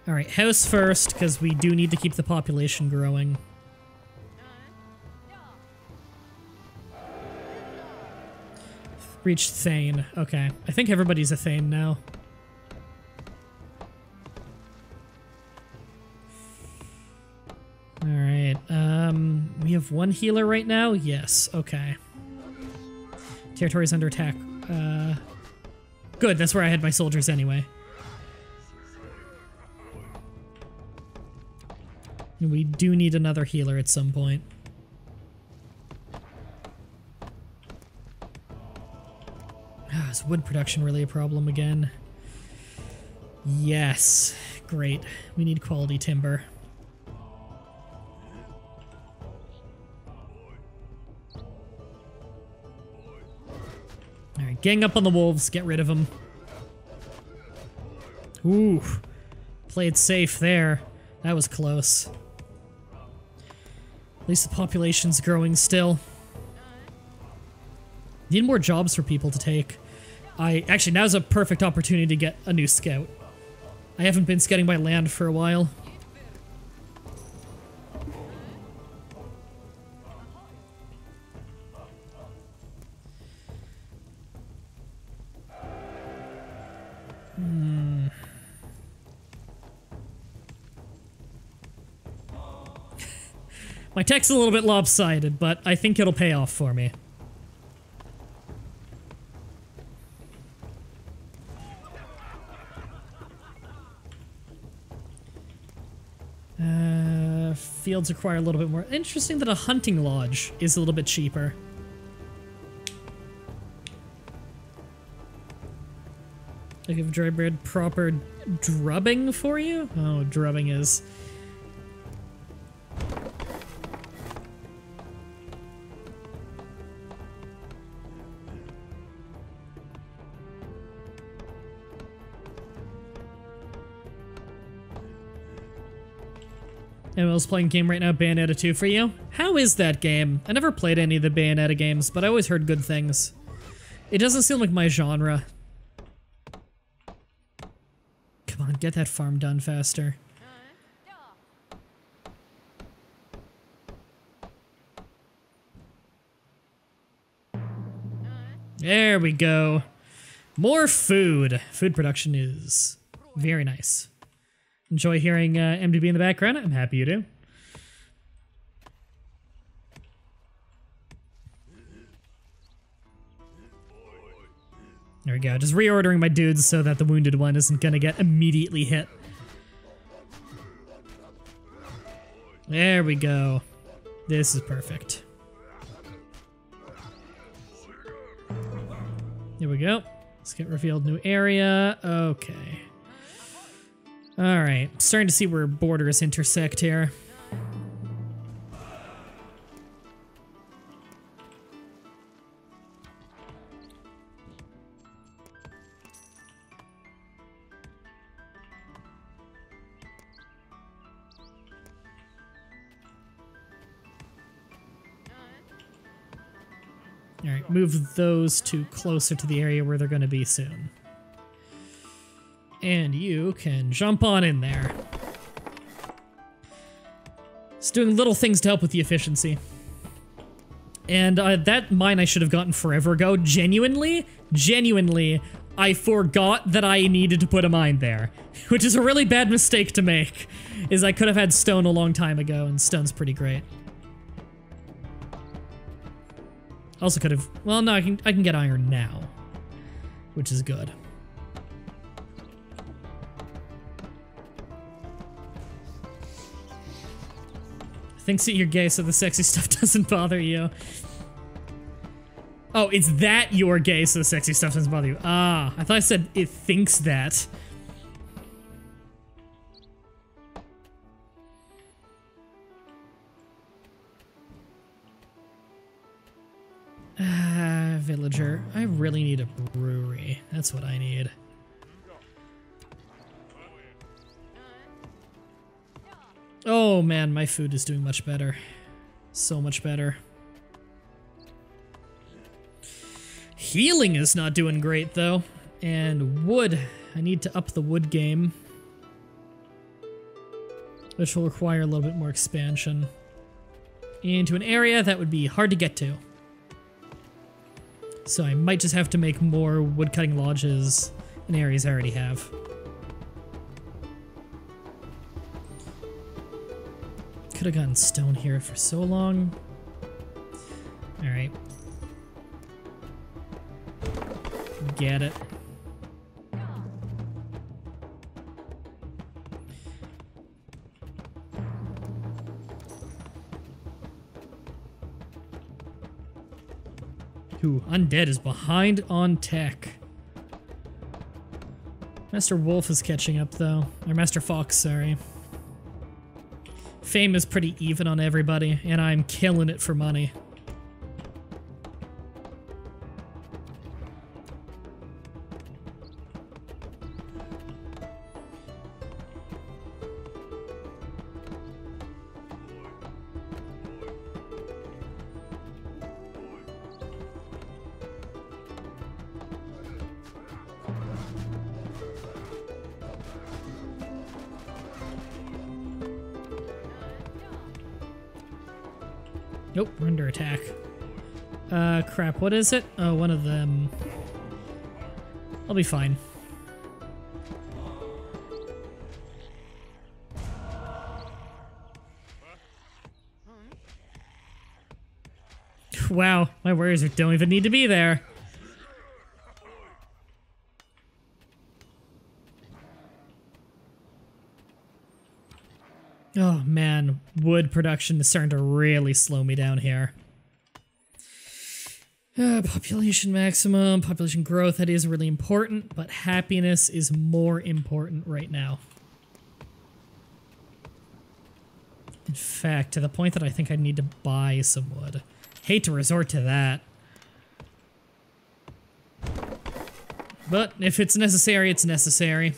Alright, house first, because we do need to keep the population growing. Reached Thane. Okay. I think everybody's a Thane now. Alright, we have one healer right now? Yes, okay. Territory's under attack. Good, that's where I had my soldiers anyway. We do need another healer at some point. Is wood production really a problem again? Yes, great. We need quality timber. Alright, gang up on the wolves, get rid of them. Ooh, played safe there. That was close. At least the population's growing still. Need more jobs for people to take. Actually, now's a perfect opportunity to get a new scout. I haven't been scouting my land for a while. My tech's a little bit lopsided, but I think it'll pay off for me. Fields require a little bit more. Interesting that a hunting lodge is a little bit cheaper. I give dry bread proper drubbing for you? Oh, drubbing is... Anyone else playing game right now? Bayonetta 2 for you? How is that game? I never played any of the Bayonetta games, but I always heard good things. It doesn't seem like my genre. Come on, get that farm done faster. There we go. More food. Food production is very nice. Enjoy hearing MDB in the background. I'm happy you do. There we go. Just reordering my dudes so that the wounded one isn't gonna get immediately hit. There we go. This is perfect. There we go. Let's get revealed new area. Okay. Alright, starting to see where borders intersect here. Alright, move those two closer to the area where they're going to be soon. And you can jump on in there. It's doing little things to help with the efficiency. And that mine I should have gotten forever ago. Genuinely, I forgot that I needed to put a mine there, which is a really bad mistake to make, is I could have had stone a long time ago, and stone's pretty great. Also could have, well, no, I can get iron now, which is good. Thinks that you're gay, so the sexy stuff doesn't bother you. Oh, it's that you're gay, so the sexy stuff doesn't bother you. Ah, I thought I said it thinks that. Villager. I really need a brewery. That's what I need. Oh man, my food is doing much better. So much better. Healing is not doing great though. And wood. I need to up the wood game, which will require a little bit more expansion into an area that would be hard to get to. So I might just have to make more woodcutting lodges in areas I already have. Could have gotten stone here for so long. Alright. Get it. Ooh, Undead is behind on tech. Master Wolf is catching up though. Or Master Fox, sorry. Fame is pretty even on everybody, and I'm killing it for money. Nope, we're under attack. Crap, what is it? Oh, one of them. I'll be fine. Wow, my warriors don't even need to be there. Oh man, wood production is starting to really slow me down here. Population maximum, population growth, that is really important, but happiness is more important right now. In fact, to the point that I think I need to buy some wood. Hate to resort to that. But if it's necessary, it's necessary.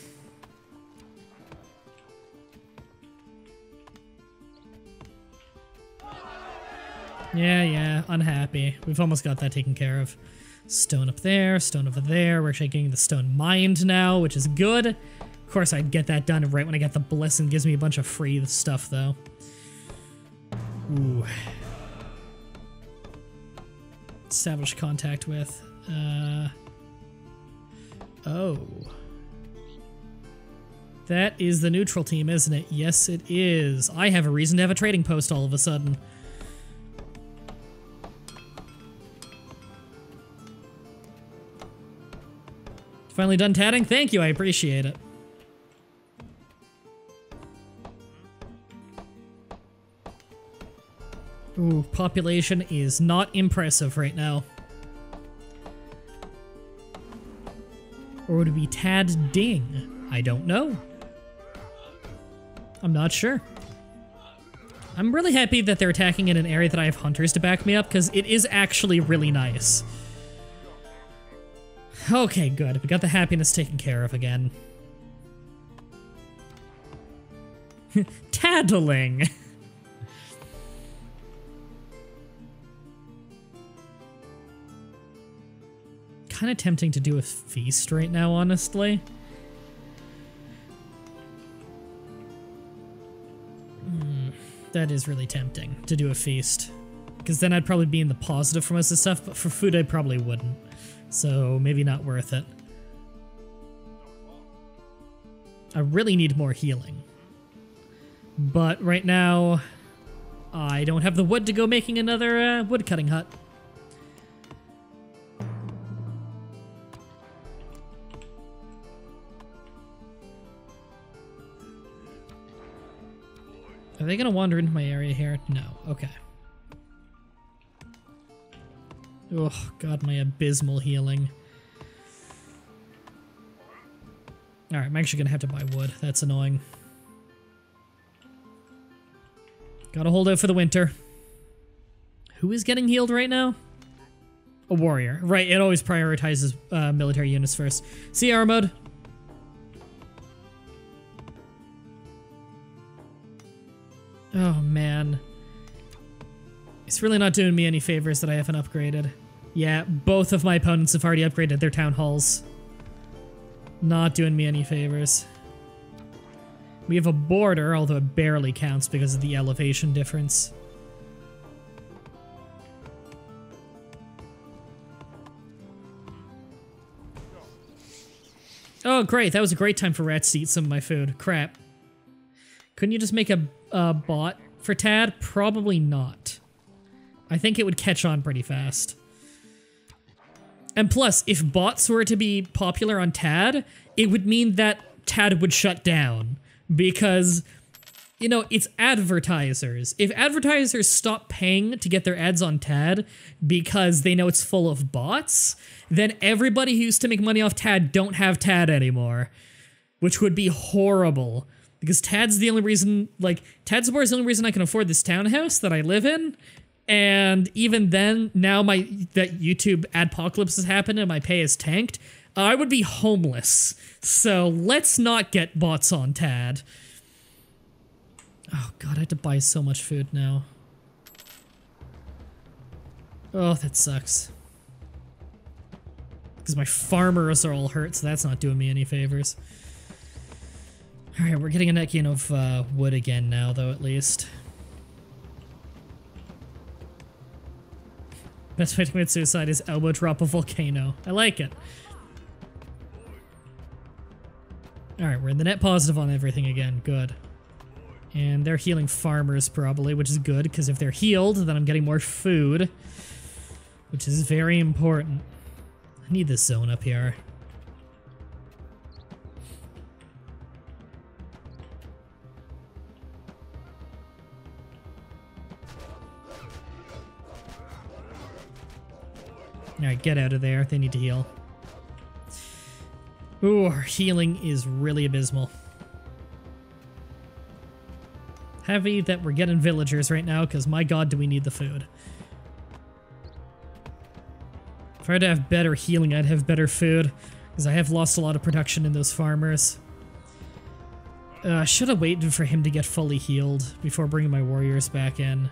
Yeah, unhappy. We've almost got that taken care of. Stone up there, stone over there. We're actually getting the stone mined now, which is good. Of course, I'd get that done right when I get the bliss and gives me a bunch of free stuff, though. Ooh. Establish contact with. Oh. That is the neutral team, isn't it? Yes, it is. I have a reason to have a trading post all of a sudden. Finally done tatting? Thank you, I appreciate it. Ooh, population is not impressive right now. Or would it be Tad Ding? I don't know. I'm not sure. I'm really happy that they're attacking in an area that I have hunters to back me up, because it is actually really nice. Okay, good. We got the happiness taken care of again. Tattling! Kind of tempting to do a feast right now, honestly. That is really tempting, to do a feast. Because then I'd probably be in the positive for most of the stuff, but for food I probably wouldn't. So maybe not worth it. I really need more healing. But right now, I don't have the wood to go making another wood cutting hut. Are they gonna wander into my area here? No. Okay. Oh, God, my abysmal healing. Alright, I'm actually gonna have to buy wood. That's annoying. Gotta hold out for the winter. Who is getting healed right now? A warrior. Right, it always prioritizes military units first. See hour mode. Oh, man. It's really not doing me any favors that I haven't upgraded. Yeah, both of my opponents have already upgraded their town halls. Not doing me any favors. We have a border, although it barely counts because of the elevation difference. Oh, great. That was a great time for rats to eat some of my food. Crap. Couldn't you just make a bot for Tad? Probably not. I think it would catch on pretty fast. And plus, if bots were to be popular on Tad, it would mean that Tad would shut down. Because, you know, it's advertisers. If advertisers stop paying to get their ads on Tad because they know it's full of bots, then everybody who used to make money off Tad don't have Tad anymore. Which would be horrible. Because Tad's the only reason, like, Tad support is the only reason I can afford this townhouse that I live in. And even then, now that YouTube adpocalypse has happened and my pay is tanked, I would be homeless. So let's not get bots on Tad. Oh God, I have to buy so much food now. Oh, that sucks. Because my farmers are all hurt, so that's not doing me any favors. Alright, we're getting a necking of wood again now, though, at least. Best way to commit suicide is elbow drop a volcano. I like it. Alright, we're in the net positive on everything again. Good. And they're healing farmers, probably, which is good, because if they're healed, then I'm getting more food. Which is very important. I need this zone up here. Alright, get out of there. They need to heal. Ooh, our healing is really abysmal. Heavy that we're getting villagers right now, because my god, do we need the food. If I had to have better healing, I'd have better food, because I have lost a lot of production in those farmers. I should have waited for him to get fully healed before bringing my warriors back in.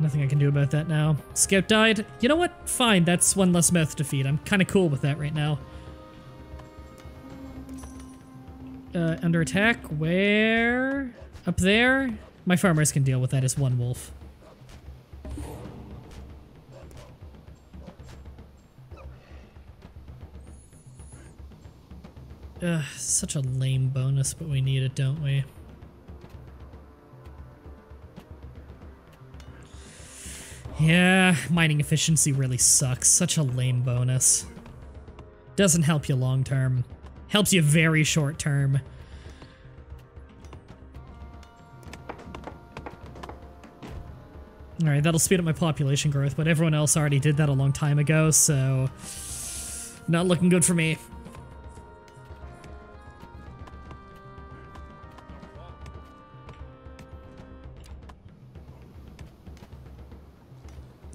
Nothing I can do about that now. Scout died. You know what? Fine, that's one less mouth to feed. I'm kind of cool with that right now. Under attack? Where? Up there? My farmers can deal with that as one wolf. Such a lame bonus, but we need it, don't we? Yeah, mining efficiency really sucks. Such a lame bonus. Doesn't help you long term. Helps you very short term. Alright, that'll speed up my population growth, but everyone else already did that a long time ago, so... not looking good for me.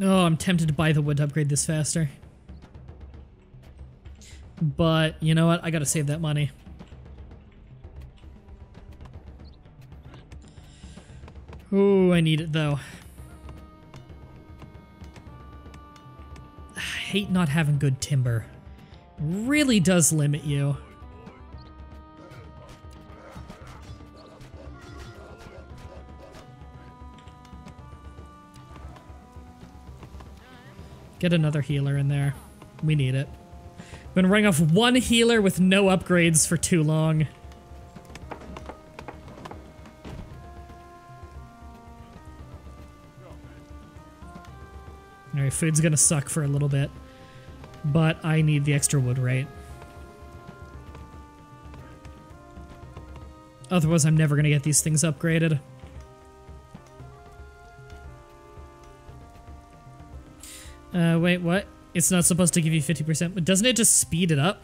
Oh, I'm tempted to buy the wood to upgrade this faster. But, you know what? I gotta save that money. Ooh, I need it though. I hate not having good timber. Really does limit you. Get another healer in there. We need it. Been running off one healer with no upgrades for too long. Alright, food's gonna suck for a little bit. But I need the extra wood, right? Otherwise, I'm never gonna get these things upgraded. Wait, what? It's not supposed to give you 50%, but doesn't it just speed it up?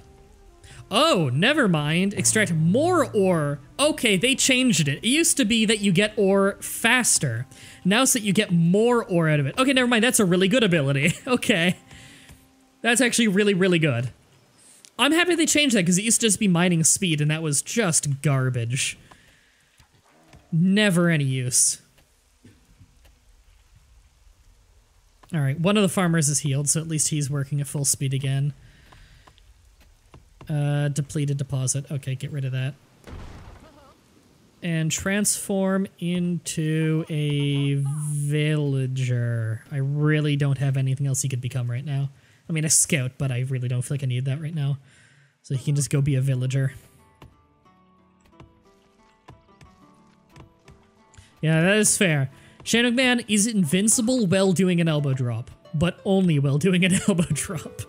Oh, never mind. Extract more ore. Okay, they changed it. It used to be that you get ore faster. Now it's that you get more ore out of it. Okay, never mind. That's a really good ability. Okay. That's actually really, really good. I'm happy they changed that because it used to just be mining speed and that was just garbage. Never any use. Alright, one of the farmers is healed, so at least he's working at full speed again. Depleted deposit. Okay, get rid of that. And transform into a villager. I really don't have anything else he could become right now. I mean, a scout, but I really don't feel like I need that right now. So he can just go be a villager. Yeah, that is fair. Shane McMahon is invincible while doing an elbow drop, but only while doing an elbow drop.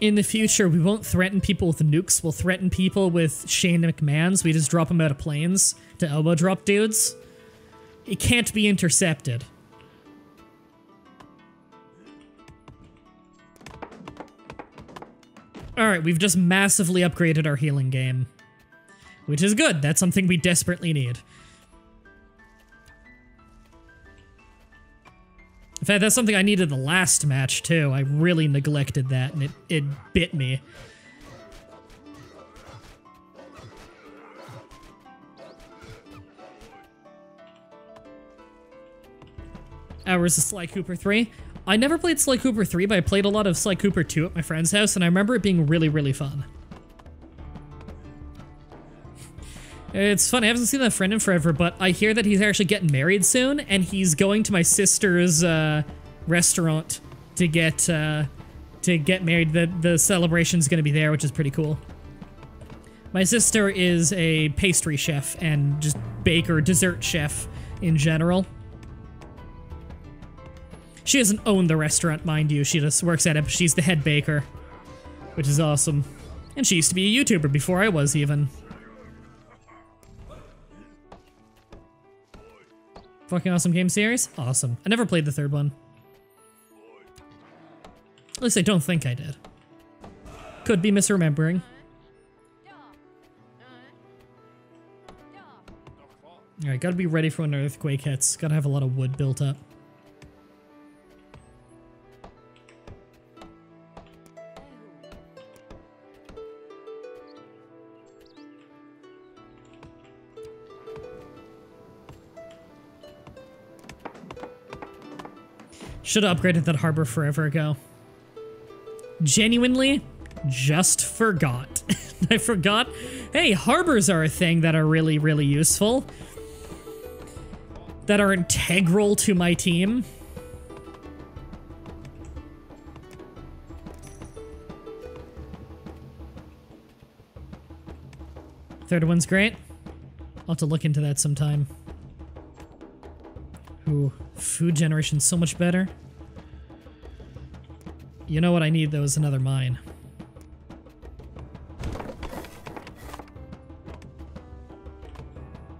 In the future, we won't threaten people with nukes, we'll threaten people with Shane McMahons. We just drop them out of planes to elbow drop dudes. It can't be intercepted. Alright, we've just massively upgraded our healing game. Which is good, that's something we desperately need. In fact, that's something I needed the last match, too. I really neglected that, and it bit me. Hours of Sly Cooper 3. I never played Sly Cooper 3, but I played a lot of Sly Cooper 2 at my friend's house, and I remember it being really, really fun. It's funny, I haven't seen that friend in forever, but I hear that he's actually getting married soon, and he's going to my sister's restaurant to get married. The celebration's gonna be there, which is pretty cool. My sister is a pastry chef and just baker, dessert chef in general. She doesn't own the restaurant, mind you, she just works at it, but she's the head baker, which is awesome. And she used to be a YouTuber before I was even. Fucking awesome game series? Awesome. I never played the third one. At least I don't think I did. Could be misremembering. Alright, gotta be ready for when an earthquake hits. Gotta have a lot of wood built up. Should have upgraded that harbor forever ago. Genuinely, just forgot. I forgot. Hey, harbors are a thing that are really, really useful. That are integral to my team. Third one's great. I'll have to look into that sometime. Ooh, food generation's so much better. You know what I need, though, is another mine.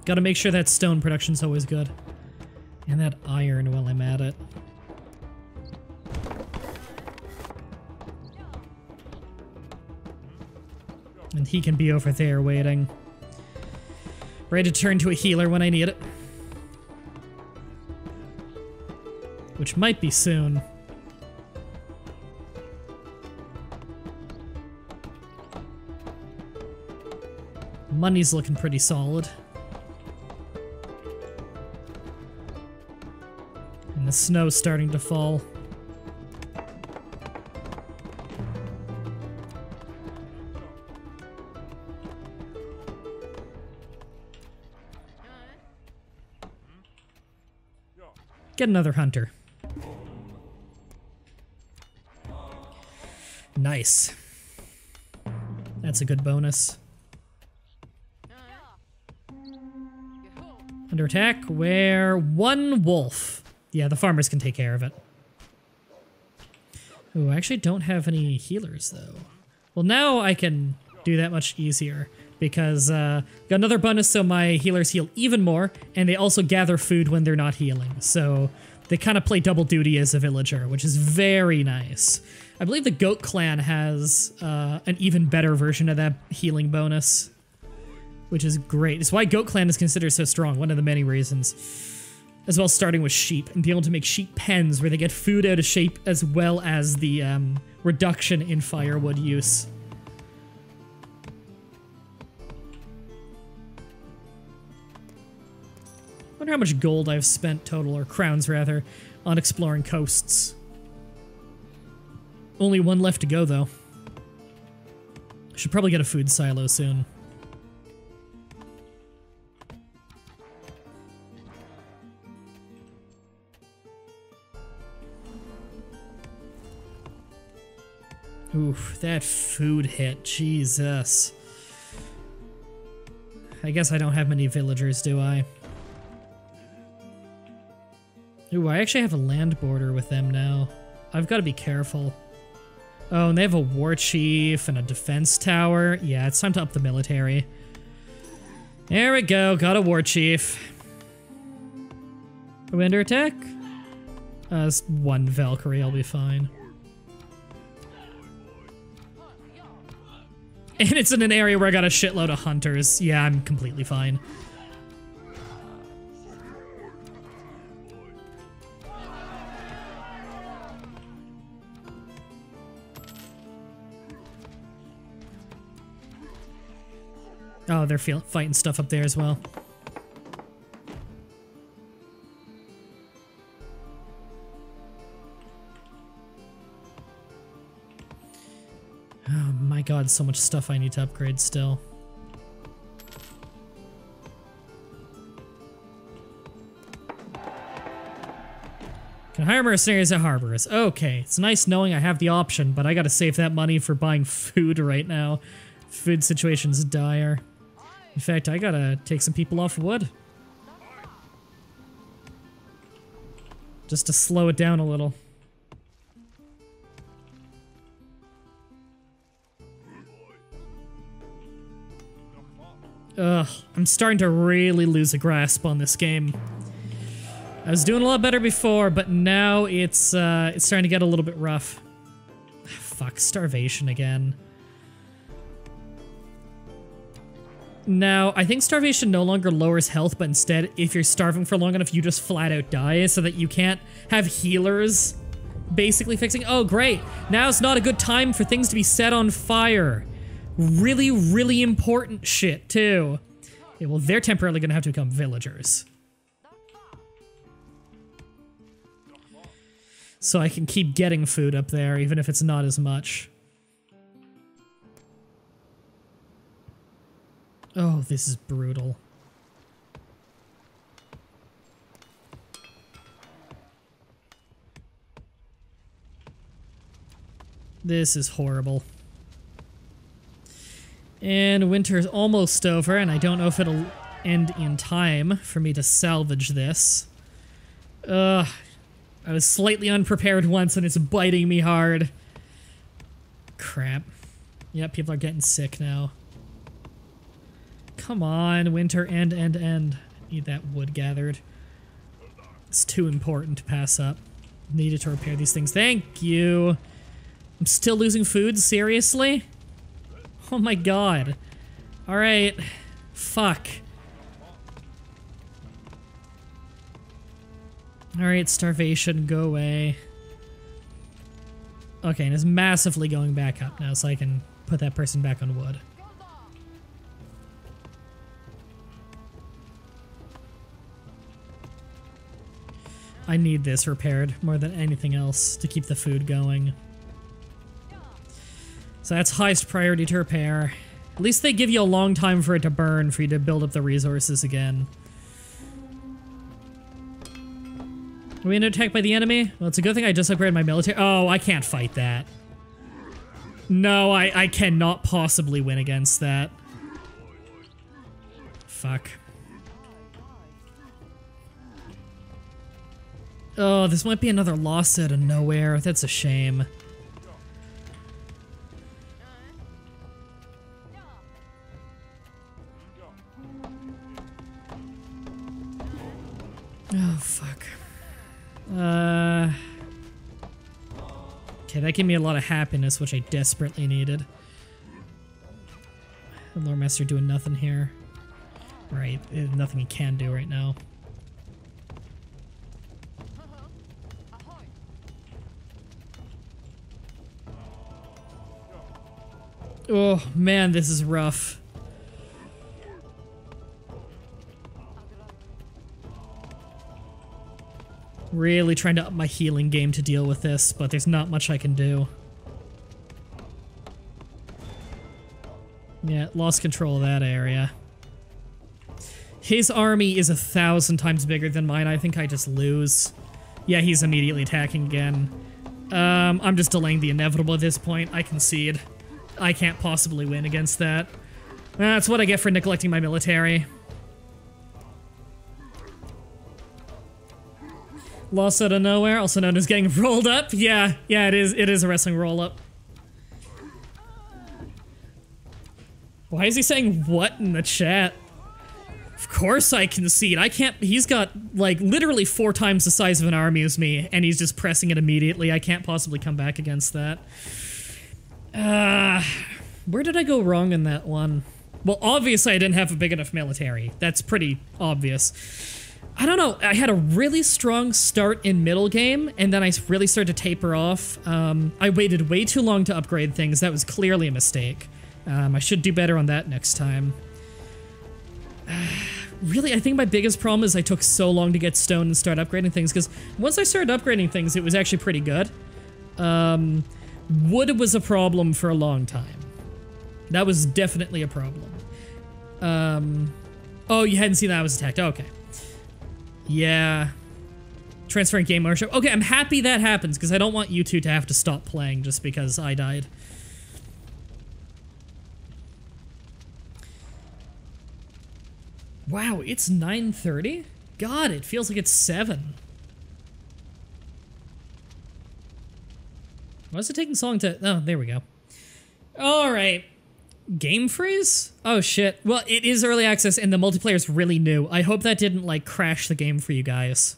Gotta make sure that stone production's always good. And that iron while I'm at it. And he can be over there waiting. Ready to turn to a healer when I need it. Which might be soon. Money's looking pretty solid. And the snow's starting to fall. Get another hunter. Nice. That's a good bonus. Under attack, where 1 wolf. Yeah, the farmers can take care of it. Ooh, I actually don't have any healers, though. Well, now I can do that much easier, because got another bonus so my healers heal even more, and they also gather food when they're not healing. So they kind of play double duty as a villager, which is very nice. I believe the Goat Clan has an even better version of that healing bonus, which is great. It's why Goat Clan is considered so strong, one of the many reasons. As well as starting with sheep and being able to make sheep pens where they get food out of sheep, as well as the reduction in firewood use. Wonder how much gold I've spent total, or crowns rather, on exploring coasts. Only 1 left to go though. Should probably get a food silo soon. Oof, that food hit, Jesus. I guess I don't have many villagers, do I? Ooh, I actually have a land border with them now. I've got to be careful. Oh, and they have a war chief and a defense tower. Yeah, it's time to up the military. There we go, got a war chief. Are we under attack? It's 1 Valkyrie, I'll be fine. And it's in an area where I got a shitload of hunters. Yeah, I'm completely fine. Oh, they're fighting stuff up there as well. Oh my god, so much stuff I need to upgrade still. Can hire mercenaries at harbors. Okay, it's nice knowing I have the option, but I gotta save that money for buying food right now. Food situation's dire. In fact, I gotta take some people off wood. Just to slow it down a little. Ugh, I'm starting to really lose a grasp on this game. I was doing a lot better before, but now it's starting to get a little bit rough. Fuck, starvation again. Now, I think starvation no longer lowers health, but instead, if you're starving for long enough, you just flat out die, so that you can't have healers basically fixing. Oh, great. Now's not a good time for things to be set on fire. Really, really important shit, too. Okay, well, they're temporarily gonna have to become villagers. So I can keep getting food up there, even if it's not as much. Oh, this is brutal. This is horrible. And winter's almost over, and I don't know if it'll end in time for me to salvage this. Ugh. I was slightly unprepared once, and it's biting me hard. Crap. Yep, people are getting sick now. Come on, winter, end. Need that wood gathered. It's too important to pass up. Needed to repair these things. Thank you. I'm still losing food? Seriously? Oh my god. Alright. Fuck. Alright, starvation, go away. Okay, and it's massively going back up now, so I can put that person back on wood. I need this repaired more than anything else to keep the food going. So that's highest priority to repair. At least they give you a long time for it to burn for you to build up the resources again. Are we under attack by the enemy? Well, it's a good thing I just upgraded my military. Oh, I can't fight that. No, I cannot possibly win against that. Fuck. Oh, this might be another loss out of nowhere. That's a shame. Oh, fuck. Okay, that gave me a lot of happiness, which I desperately needed. Lord Master doing nothing here. Right, there's nothing he can do right now. Oh, man, this is rough. Really trying to up my healing game to deal with this, but there's not much I can do. Yeah, lost control of that area. His army is 1,000 times bigger than mine. I think I just lose. Yeah, he's immediately attacking again. I'm just delaying the inevitable at this point. I concede. I can't possibly win against that. That's what I get for neglecting my military. Lost out of nowhere, also known as getting rolled up. Yeah, it is a wrestling roll-up. Why is he saying what in the chat? Of course I concede. I can't. He's got, like, literally 4 times the size of an army as me, and he's just pressing it immediately. I can't possibly come back against that. Where did I go wrong in that one? Well, obviously I didn't have a big enough military. That's pretty obvious. I don't know. I had a really strong start in middle game, and then I really started to taper off. I waited way too long to upgrade things. That was clearly a mistake. I should do better on that next time. Really, I think my biggest problem is I took so long to get stone and start upgrading things, because once I started upgrading things, it was actually pretty good. Wood was a problem for a long time. That was definitely a problem. Oh, you hadn't seen that I was attacked. Okay. Yeah. Transferring game ownership. Okay, I'm happy that happens, because I don't want you two to have to stop playing just because I died. Wow, it's 9:30? God, it feels like it's 7. Why is it taking so long to... Oh, there we go. Alright. Game freeze? Oh, shit. Well, it is early access, and the multiplayer is really new. I hope that didn't, like, crash the game for you guys.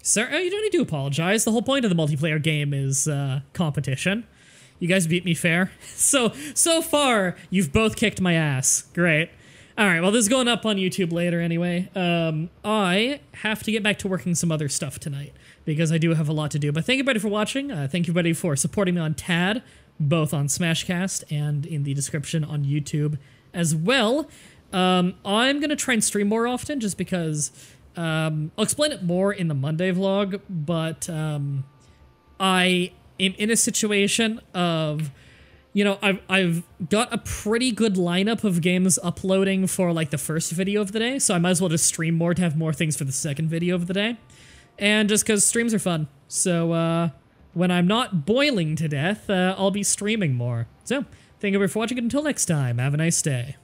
Sir, oh, you don't need to apologize. The whole point of the multiplayer game is, competition. You guys beat me fair. So far, you've both kicked my ass. Great. Alright, well, this is going up on YouTube later anyway. I have to get back to working some other stuff tonight, because I do have a lot to do. But thank you, everybody, for watching. Thank you, everybody, for supporting me on TAD, both on Smashcast and in the description on YouTube as well. I'm going to try and stream more often, just because... I'll explain it more in the Monday vlog, but I am in a situation of... You know, I've got a pretty good lineup of games uploading for, like, the first video of the day, so I might as well just stream more to have more things for the second video of the day. And just because streams are fun. So, when I'm not boiling to death, I'll be streaming more. So, thank you for watching, and until next time, have a nice day.